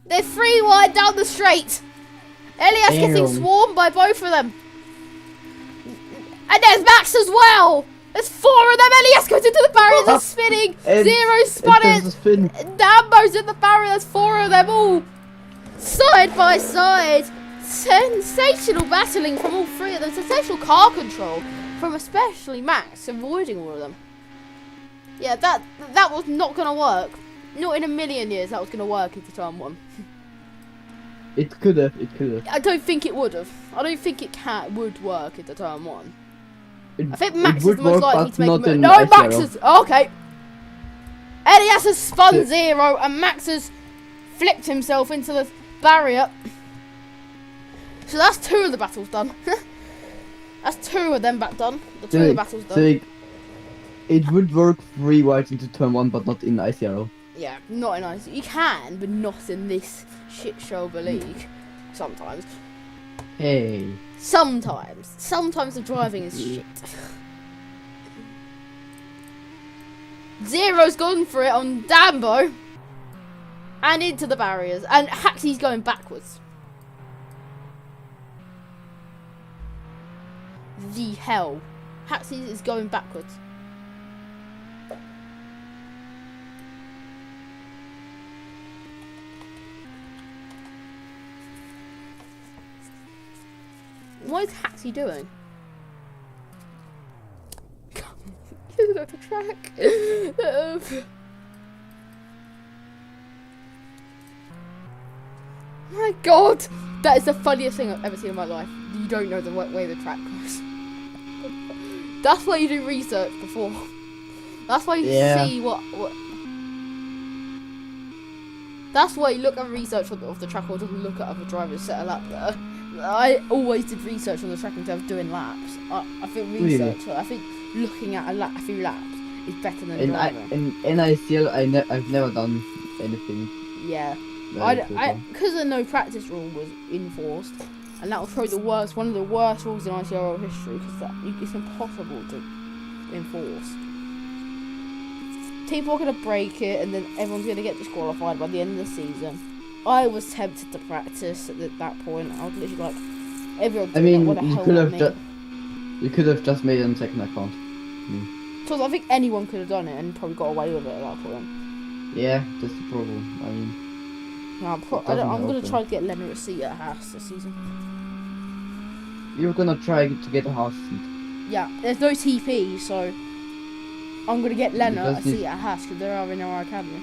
They're 3 wide down the straight. Elias getting swarmed by both of them. And there's Max as well. There's 4 of them. Elias goes into the barrier. They're spinning. Zero spun it. Dambo's in the barrier. There's 4 of them all side by side. Sensational battling from all 3 of them. Sensational car control from especially Max, avoiding all of them. Yeah, that was not going to work. Not in a million years that was going to work into turn 1. It could have. I don't think it would have. I don't think it would work into turn 1. I think Max is the most likely to make a move. No, Max is... Okay. Elias has spun Zero and Max has flipped himself into the barrier. So that's 2 of the battles done. That's 2 of them back done. The 2 of the battles done. It would work 3 wide into turn 1, but not in ICRL. Yeah, not in ICRL. You can, but not in this shit show of a league. Sometimes. Hey. Sometimes. Sometimes the driving is shit. Zero's gone for it on Dambo. And into the barriers. And Haxie's going backwards. The hell. Haxie is going backwards. What is Haxie doing? He's at the track. My god! That is the funniest thing I've ever seen in my life. You don't know the way the track goes. That's why you do research before. That's why you see what. That's why you look at research of the track or just look at other drivers set a lap there. I always did research on the track in terms of doing laps. I think research. I think looking at a few laps is better than driving. In ICL, I've never done anything. Yeah, because the no practice rule was enforced, and that was probably one of the worst rules in ICRL history because it's impossible to enforce. People are going to break it, and then everyone's going to get disqualified by the end of the season. I was tempted to practice at that point. I was literally like, everyone's you could have just made a second account. Because I think anyone could have done it and probably got away with it at that point. Yeah, that's the problem. I mean, I'm going to try to get Leonard a seat at Haas this season. You're going to try to get a Haas seat? Yeah, there's no TP, so I'm gonna get Lena a need... seat at Hash because they are in our academy.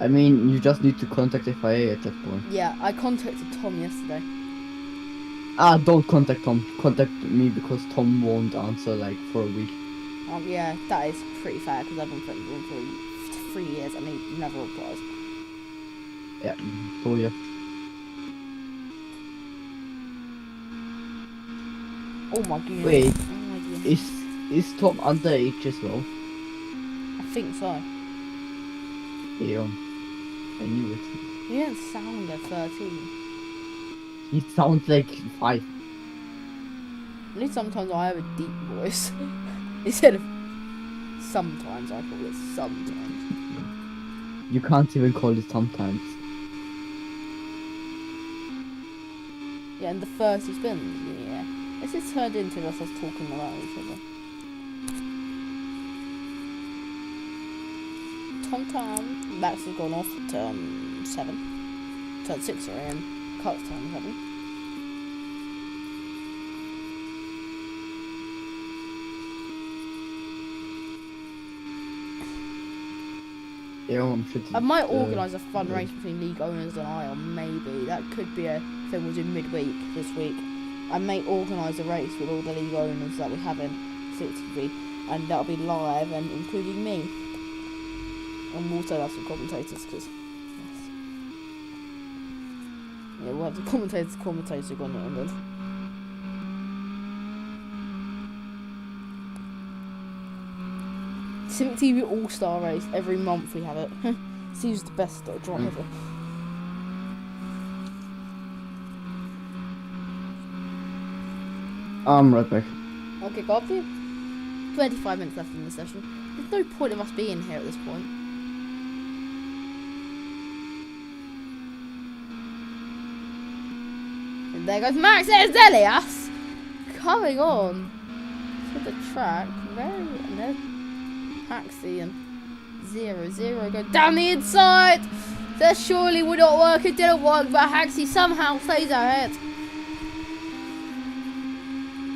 I mean, you just need to contact FIA at that point. Yeah, I contacted Tom yesterday. Don't contact Tom. Contact me because Tom won't answer like for a week. Yeah, that is pretty fair because I've been friends with him for 3 years and he never replies. Yeah, so yeah. Oh my goodness. Wait, oh my goodness. is Tom underage as well? I think so. Yeah, I knew it. He didn't sound like 13. He sounds like 5. At least sometimes I have a deep voice. Instead of sometimes, I call it sometimes. You can't even call it sometimes. Yeah, and the first he spins, yeah. This has turned into us talking about each other. Tom, Max has gone off at 7. Turn 6 and Cart's turn 7. Yeah, I'm pretty. I might organise a fun race between league owners and I, or maybe that could be a thing we'll do midweek this week. I may organise a race with all the league owners that we have in Civic-TV, and that'll be live and including me. And we'll also have some commentators because yeah, we'll have the commentators on it and then. Civic-TV All-Star Race, every month we have it. Steve's the best driver. I'm right back. Okay, got you. 25 minutes left in the session. There's no point of us being here at this point. And there goes Max, there's Elias! Coming on to the track. And there's Paxi and 0-0 go down the inside. That surely would not work. It didn't work, but Haxi somehow stays ahead.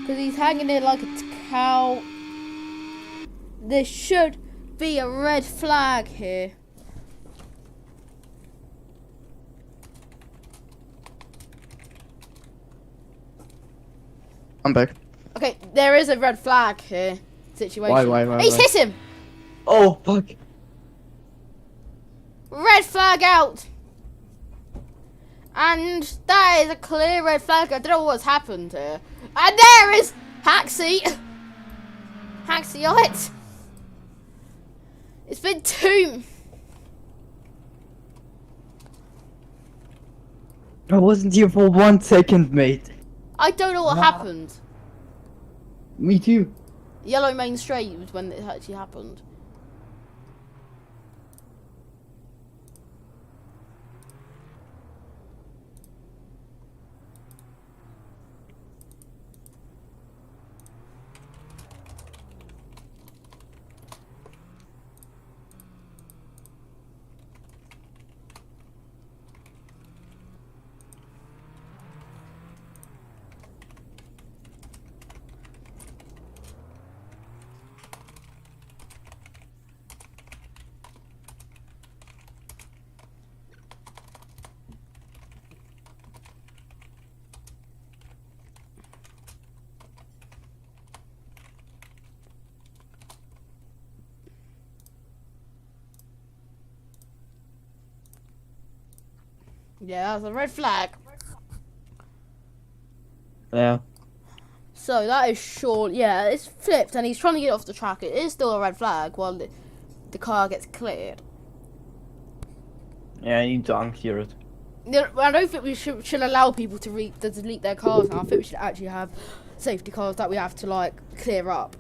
Because he's hanging in like a cow. There should be a red flag here. I'm back. Okay, there is a red flag here. Situation. Why? He's hit him! Oh, fuck. Red flag out! And that is a clear red flag. I don't know what's happened here. And there is Haxi! Haxiite! It's been 2. I wasn't here for 1 second, mate. I don't know what happened. Me too. Yellow main straight was when it actually happened. Yeah, that's a red flag. Yeah. So that is short. Yeah, it's flipped and he's trying to get off the track. It is still a red flag while the car gets cleared. Yeah, I need to unclear it. Yeah, I don't think we should allow people to delete their cars now. I think we should actually have safety cars that we have to like clear up.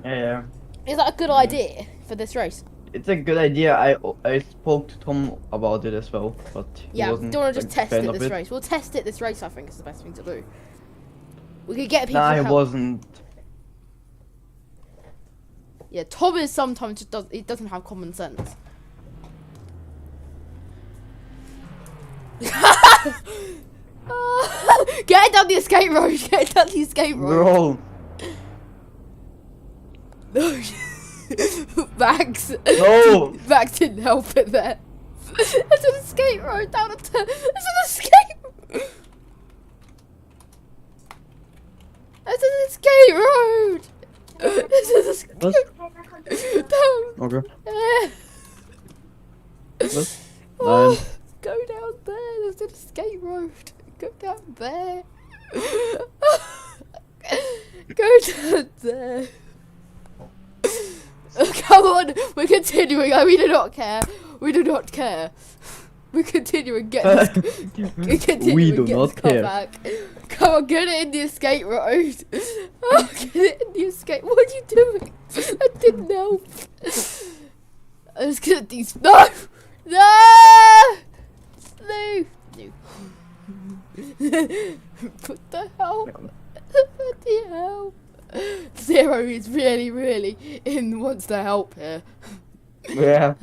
Yeah. Is that a good idea for this race? It's a good idea. I spoke to Tom about it as well, but he wasn't. Do you want to just test fan it of this race? We'll test it this race. I think is the best thing to do. We could get people. Nah, to he help. wasn't. Yeah, Tom is sometimes just he doesn't have common sense. Get down the escape road. Get down the escape road. No. Max. No. Max didn't help it there. It's an escape road down a It's an escape. It's an escape road. It's an escape. Down. Okay. What? Oh, Nein. go down there. There's an escape road. Go down there. Go down there. Come on, we're continuing. We do not care. We do not care. We continue and get this. We continue We and do get not this car care. back. Come on, get it in the escape road. Oh, get it in the escape. What are you doing? I didn't help. I'm just gonna no, no, no, no. What the hell? What the hell? Zero is really wants to help here. Yeah.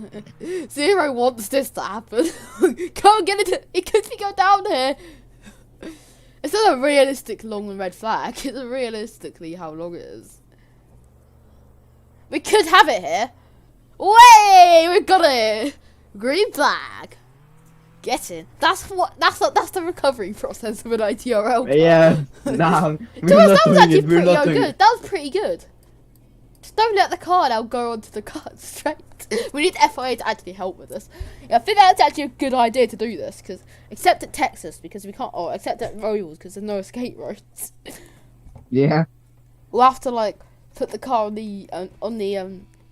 Zero wants this to happen. Can't get it. It could be go down here. It's not a realistic long red flag. It's realistically how long it is. We could have it here. Way, we got it. Green flag. Get in. That's the recovery process of an ITRL. Yeah. Nah. That was actually We're pretty not doing good. it. That was pretty good. Just don't let the car now go onto the car straight. We need FIA to actually help with this. Yeah, I think that's actually a good idea to do this, because except at Texas, because we can't, or except at Royals, because there's no escape roads. Yeah. We'll have to like put the car on the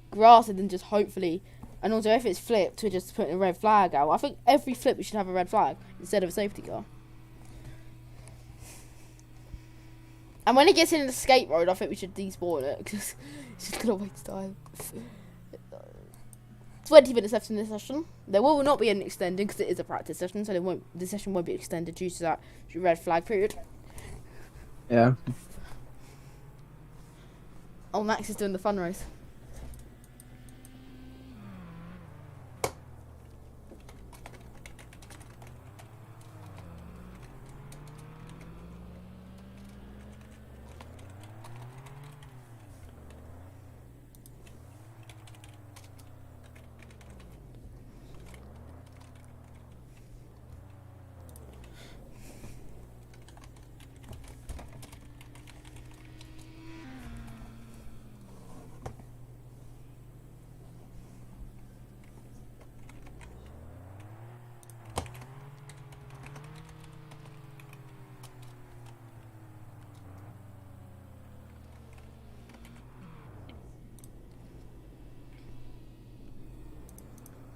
grass and then just hopefully, and also if it's flipped, we're just putting a red flag out. I think every flip we should have a red flag instead of a safety car. And when it gets in the escape road, I think we should despawn it, because it's just gonna waste time. 20 minutes left in this session. There will not be an extending because it is a practice session, so the session won't be extended due to that red flag period. Yeah. Oh, Max is doing the fun race.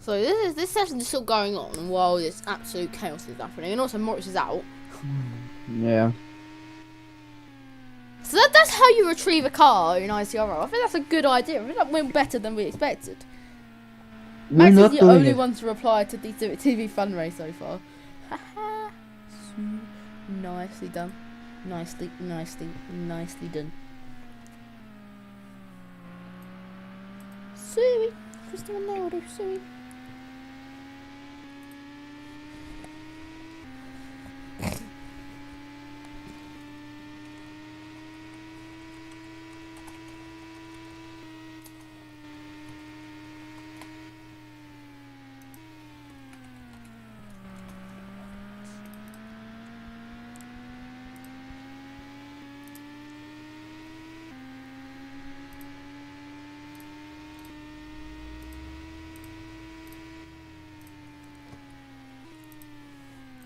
So this session is still going on while this absolute chaos is happening, and also Morris is out. Yeah. So that's how you retrieve a car in ICRL. I think that's a good idea. I think that went better than we expected. We're Max not is the doing only it. one to reply to the Civic-TV fun race so far. Haha. Nicely done. Nicely done. Sweet. Cristiano Ronaldo, sweet.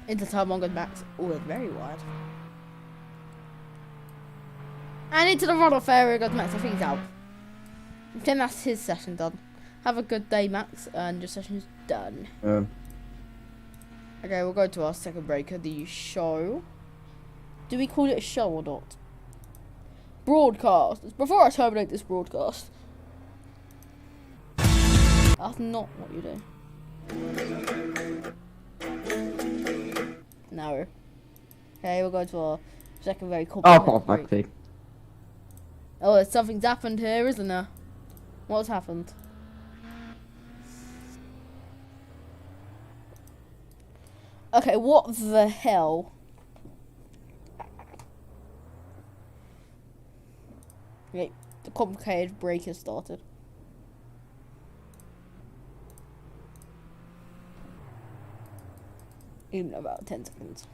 Into time on good Max. Oh, it's very wide. And into the runoff area goes Max. I think he's out. I think that's his session done. Have a good day, Max, and your session's done. Okay, we'll go to our second break of the show. Do we call it a show or not? Broadcast. Before I terminate this broadcast. That's not what you do. No. Okay, we'll go to our second very complicated Oh, for fuck's sake. Oh, something's happened here, isn't there? What's happened? Okay, what the hell? Okay, the complicated break has started. In about 10 seconds.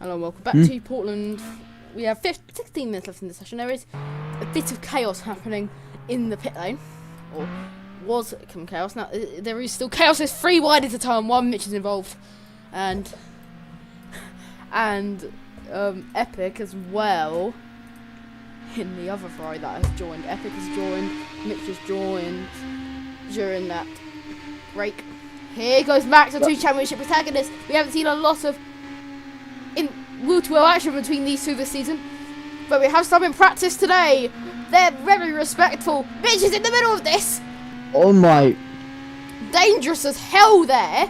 Hello, welcome back to Portland. We have 16 minutes left in the session. There is a bit of chaos happening in the pit lane, or was some chaos. Now there is still chaos. There's 3 wide at a time. 1 Mitch is involved, and Epic as well. In the other Ferrari that has joined, Epic has joined. Mitch has joined during that break. Here goes Max, the 2 championship protagonists. We haven't seen a lot of wheel-to-wheel action between these 2 this season, but we have some in practice today. They're very respectful. Mitch is in the middle of this. Oh my! Dangerous as hell there.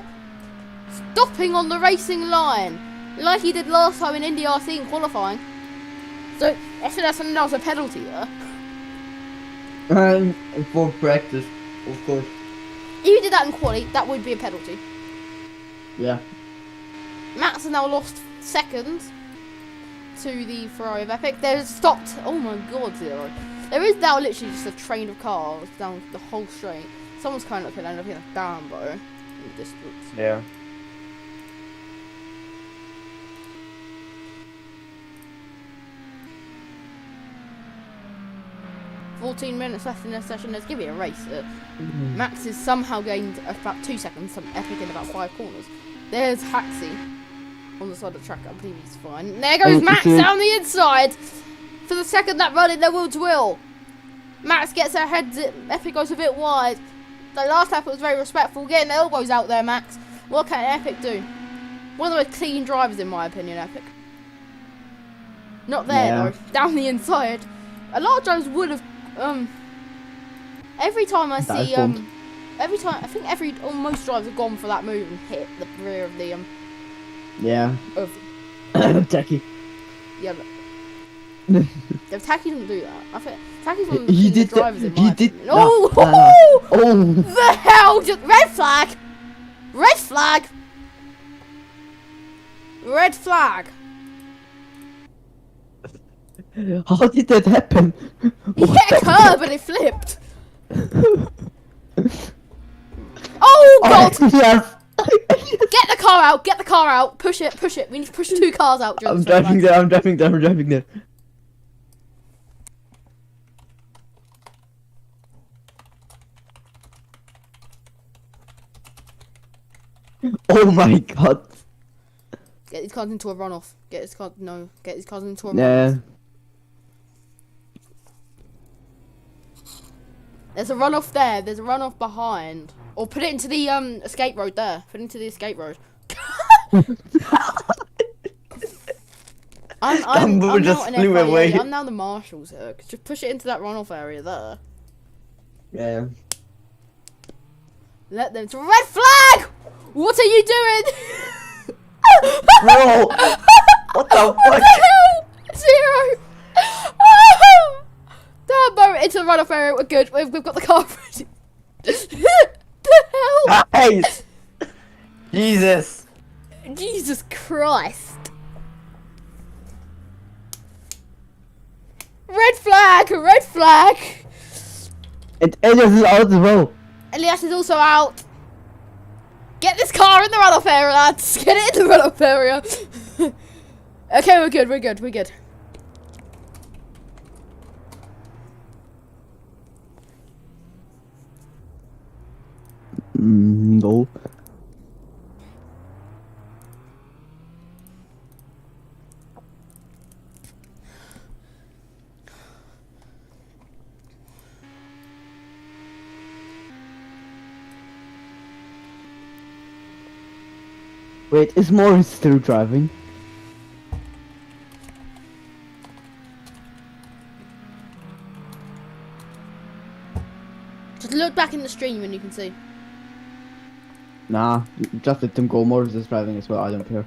Stopping on the racing line, like he did last time in Indy RC in qualifying. So I think that's another penalty there. For practice, of course. If you did that in quali, that would be a penalty. Yeah. Max has now lost seconds to the Ferrari of Epic. There's stopped. Oh my god, Zero. There is now literally just a train of cars down the whole straight. Someone's kind of end up in a Dambo in the distance. Yeah. $14 minutes left in this session. Let's give it a race. Max has somehow gained about 2 seconds. Some Epic in about 5 corners. There's Haxi on the side of the track. I believe he's fine. There goes Max down the inside for the second that run in their wheel-to-wheel. Max gets ahead. Epic goes a bit wide. The last lap was very respectful, getting the elbows out there. Max, what can Epic do? One of the most clean drivers, in my opinion. Epic. Not there though. Down the inside. A lot of drivers would have. Every time I see every time I think almost drivers have gone for that move and hit the rear of the Yeah. Of Tacky. Yeah, but Tacky didn't do that. I think Tacky's one of the drivers in my opinion. Oh! The hell! Just red flag! Red flag! Red flag! How did that happen? He hit a curb and it flipped. Oh god! Yes! Get the car out! Get the car out! Push it! Push it! We need to push 2 cars out. I'm driving there. I'm driving there. Oh my god! Get these cars into a runoff. Get these cars into a runoff. Yeah. There's a runoff there. There's a runoff behind. Or put it into the escape road there. Put it into the escape road. I'm now an FIA. I'm now the marshals here. Just push it into that runoff area there. Yeah. Let them. It's a red flag! What are you doing? Bro! What the fuck? Zero! Oh! Dambo, it's a runoff area. We're good. We've got the car ready. The hell? Nice! Jesus! Jesus Christ. Red flag! Red flag! And Elias is out as well. Elias is also out. Get this car in the runoff area, lads. Get it in the runoff area. Okay, we're good. We're good. We're good. No. Wait, is Morris still driving? Just look back in the stream and you can see. Nah, just let them go. Morris is driving as well. I don't care.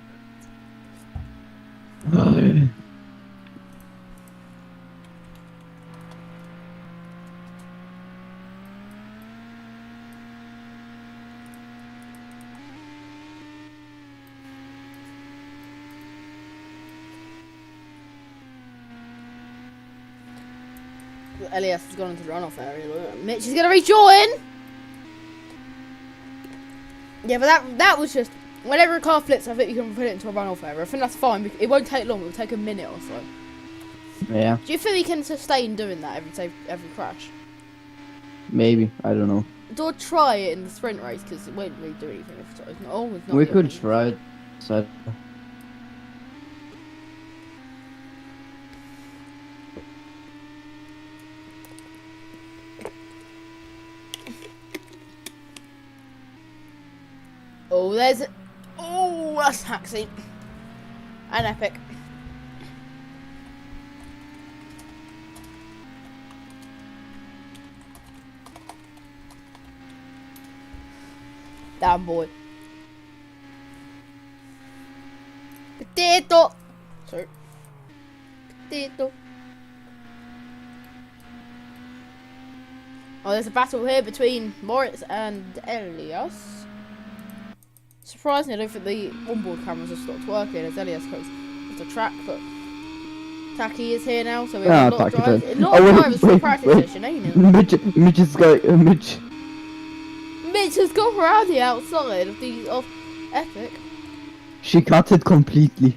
Elias has gone into the runoff area. Look. Mitch is gonna rejoin. Yeah, but that was just whenever a car flips, I think you can put it into a runoff area. I think that's fine. It won't take long. It'll take a minute or so. Yeah. Do you think we can sustain doing that every crash? Maybe. I don't know. Or try it in the sprint race because it won't really do anything if it's not always not. We could try it. So. Oh, there's. Oh, that's taxi. And epic. Damn boy. Potato. Sorry. Potato. Oh, there's a battle here between Moritz and Elias. Surprisingly, I don't think the onboard cameras have stopped working as Elias goes off the track, but Taki is here now, so we have a lot of drivers for a practice session, ain't it? Mitch has gone around the outside of Epic. She cut it completely.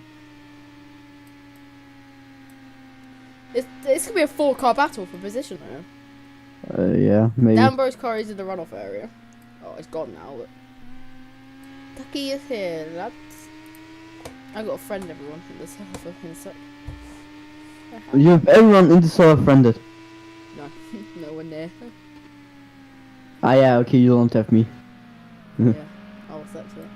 This could be a 4-car battle for position now. Yeah, maybe. Danbo's car is in the runoff area. Oh, it's gone now, but Taki is here, lads. I got a friend, everyone, in this in a sec. You have everyone in the server friended. No, no one there. Ah, yeah, okay, you don't have me. Yeah, I'll accept it.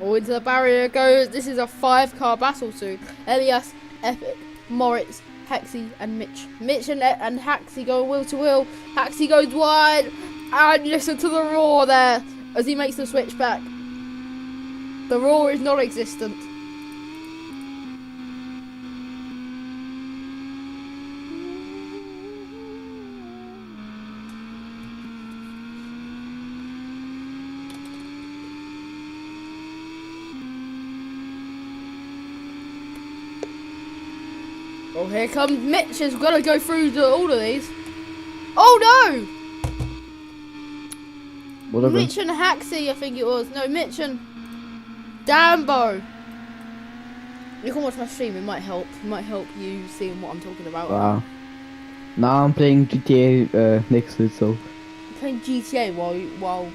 Oh, into the barrier goes. This is a 5-car battle soon. Elias, Epic, Moritz, Haxi, and Mitch. Mitch and Haxi go wheel to wheel. Haxi goes wide, and listen to the roar there as he makes the switch back. The roar is non-existent. Oh, here comes Mitch. Has got to go through all of these. Oh no! Whatever. Mitch and Haxi, I think it was. No, Mitch and Dambo. You can watch my stream. It might help. It might help you seeing what I'm talking about. Wow. Now I'm playing GTA next to it, so. I'm playing GTA while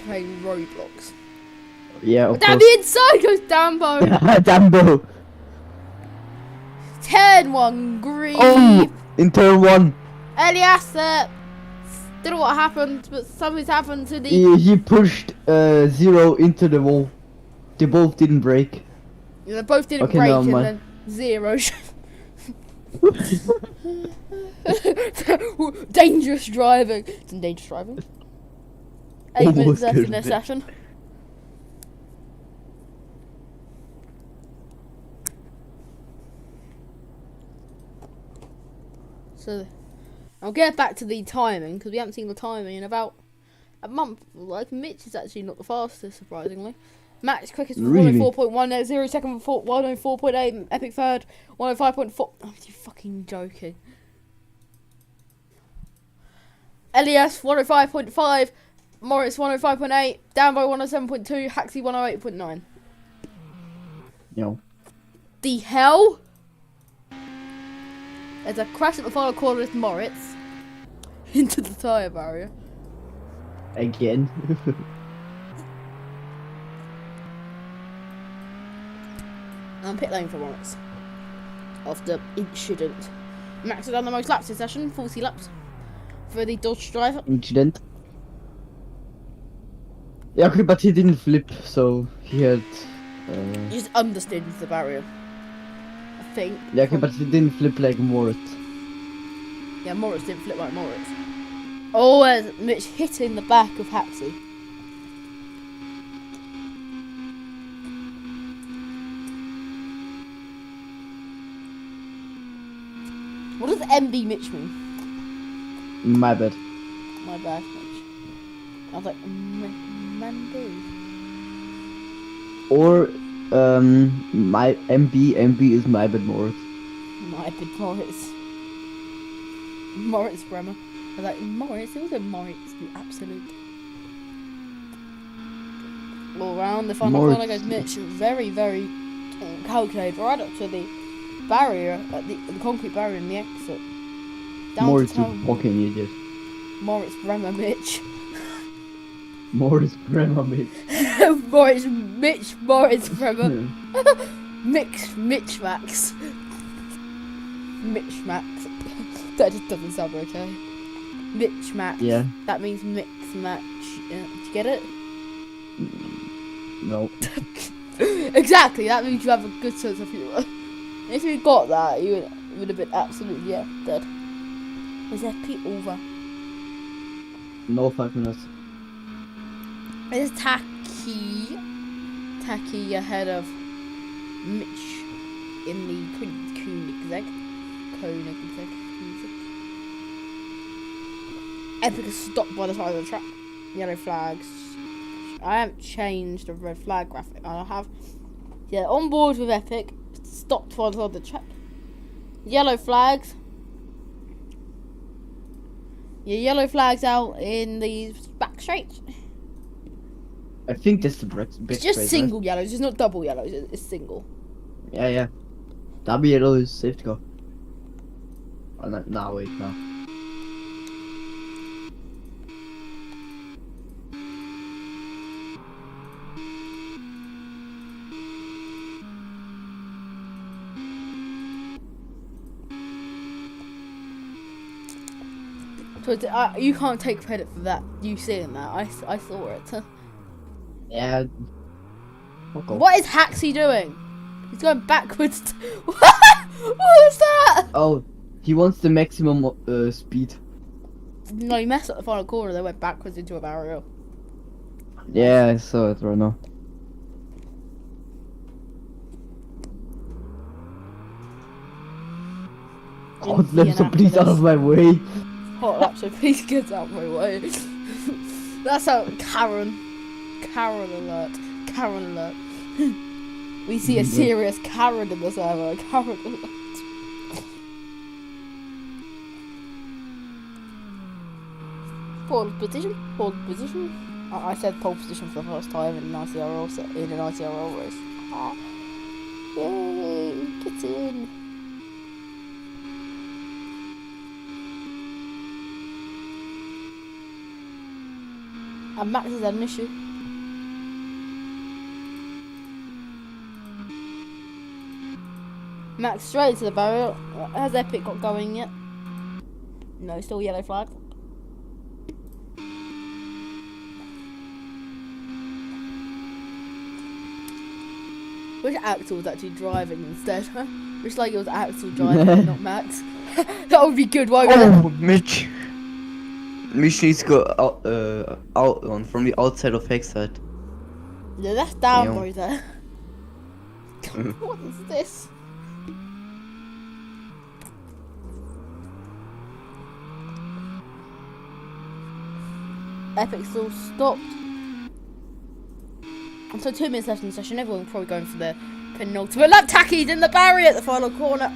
playing Roblox. Yeah, of Down course. the inside goes Dambo. Dambo. 10-1 green. Oh, in turn 1. Elias, don't know what happened, but something's happened to the. He pushed 0 into the wall. They both didn't break. Yeah, they both didn't Okay, break, no, and mine. then 0. Dangerous driving. Some dangerous driving. 8 minutes Almost left in could've their been. session. So I'll get back to the timing because we haven't seen the timing in about a month. Like Mitch is actually not the fastest, surprisingly. Max quickest for Really? 104.1, 0 second for 104.8, Epic third, 105.4. Oh, you fucking joking. LES 105.5, Morris 105.8, down by 107.2, Haxie 108.9. No. The hell? There's a crash at the final corner with Moritz into the tyre barrier. Again. And pit lane for Moritz. After incident. Max has done the most laps this session, 40 laps. For the Dodge driver. Incident. Yeah, okay, but he didn't flip, so he had. He just understood the barrier. I think. Yeah, okay, but he didn't flip like Moritz. Yeah, Moritz didn't flip like Moritz. Oh, there's Mitch hitting the back of Haxie. What does MB Mitch mean? My bad. My bad, Mitch. I was like, MB. Or, my MB is my bad Moritz. My bad Moritz. Moritz Bremer. I was like, Moritz, it was a Moritz, you absolute. All round the final corner goes Mitch. Very, very calculated. Right up to the barrier, the concrete barrier in the exit. Down Moritz, to you fucking idiot. Moritz Bremer Mitch. Moritz Bremer Mitch. Moritz Mitch Moritz Bremer. Mitch Max. Mitch Max. That just doesn't sound okay. Mitch Max. Yeah. That means mix match. Did you get it? No. Exactly. That means you have a good sense of humour. If you got that, you would have been absolutely dead. Was that Pete over? No, 5 minutes. It's Taki ahead of Mitch in the Koenigsegg. Epic is stopped by the side of the track. Yellow flags. I haven't changed the red flag graphic. I have. Yeah, on board with Epic. Stopped by the side of the track. Yellow flags. Yeah, yellow flags out in the back straight. I think that's the best. It's just single yellows. It's not double yellows. It's single. Yeah. Double yellow is safety car. Oh, no, no, wait, no. So you can't take credit for that. You seeing that? I saw it. Yeah. Okay. What is Haxie doing? He's going backwards. What was that? Oh, he wants the maximum speed. No, he messed up the final corner. They went backwards into a barrier. Yeah, I saw it right now. Hot lap, so please out of my way. Hot lap, so please get out of my way. That's how Karen alert. We see a serious Karen in the server. Karen alert. Pole position. I said pole position for the first time in an ICRL race. Yay! Get in. And Max has had an issue. Max straight to the barrier. Has Epic got going yet? No, still yellow flag. Wish Axel was actually driving instead. Wish like it was Axel driving, not Max. That would be good, won't it? Oh, Mitch needs to go out from the outside of Hexside. Yeah, that's down right there. What is this? Epic still stopped. And so 2 minutes left in the session. Everyone probably going for the penultimate lap. Tacky's in the barrier at the final corner.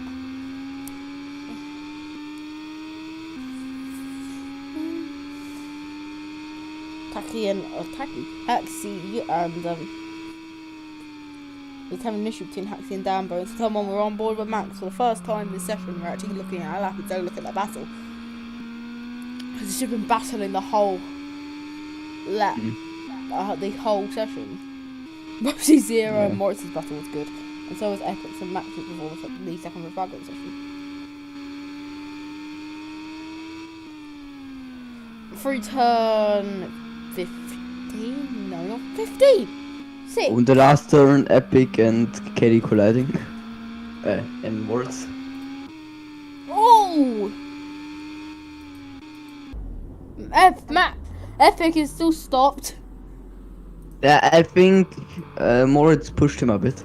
Taxi and there's having an issue between Haxi and Danbo, and so someone we're on board with Max for the first time this session. We're actually looking at a lap instead of looking at the battle. Because they've been battling the whole lap, the whole session. Mostly Zero and Moritz's battle was good, and so was Epic's and Max's before the second Refago session. Through turn 15? No, not 15! 6. On the last turn, Epic and Katie colliding. And Moritz. Oh! Epic is still stopped. Yeah, I think Moritz pushed him a bit.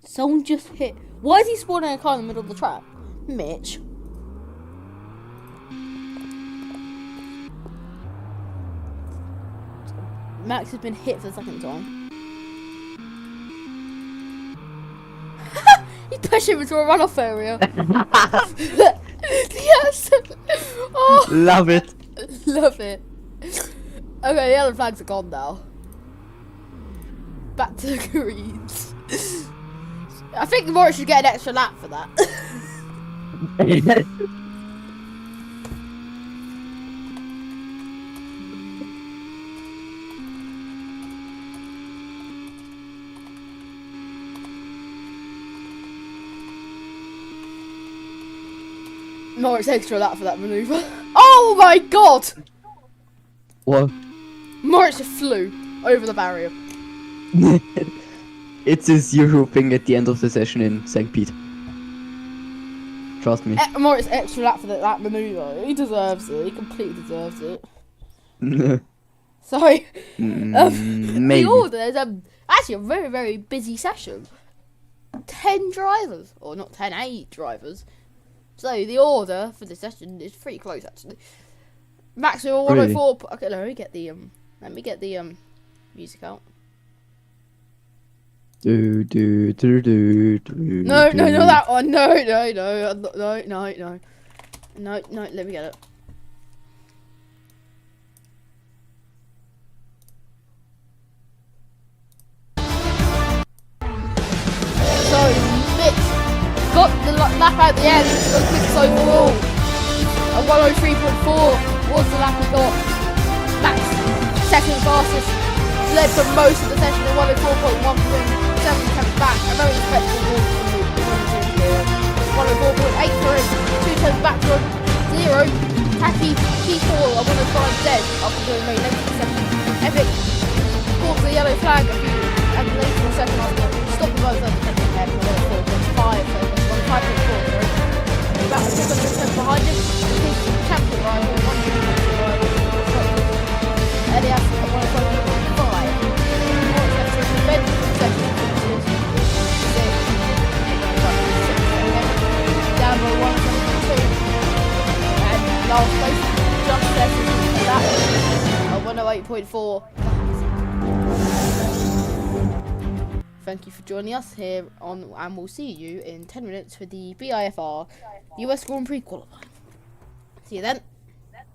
Someone just hit. Why is he spawning a car in the middle of the track? Mitch. Max has been hit for the second time. He pushed him into a runoff area. Yes! Oh, Love it. love it. Okay, the yellow flags are gone now. Back to the greens. I think Morris should get an extra lap for that. Morris extra lap for that manoeuvre. Oh my god! What? Morris just flew over the barrier. It's a zero thing at the end of the session in St. Pete. Trust me. Morris extra lap for that manoeuvre. He deserves it. He completely deserves it. Sorry. Maybe. The order is actually a very, very busy session. 10 drivers. Or not 10, 8 drivers. So the order for this session is pretty close actually. Maximum 104. Really? Okay, let me get the music out. No, not that one. No, let me get it. So Mitch got the lap at the end. So quick overall. A 103.4 was the lap he got. Max second fastest. Led for most of the session at 104.1. 7 comes back, a very respectable walk from the 104.8 for him, 2 turns back from 0, Tacky P4, I want to find dead after doing very late in the session. Epic caught the yellow flag a few, and later in the second after, stopped the both of the second head for 104.5, so 105.4, sorry. About 600 turns behind him, his champion rival, 100 rival, Elias at 105.5. Last place, just there to that 108.4. Thank you for joining us here on, and we'll see you in 10 minutes for the BIFR US Grand Prix qualifying. See you then.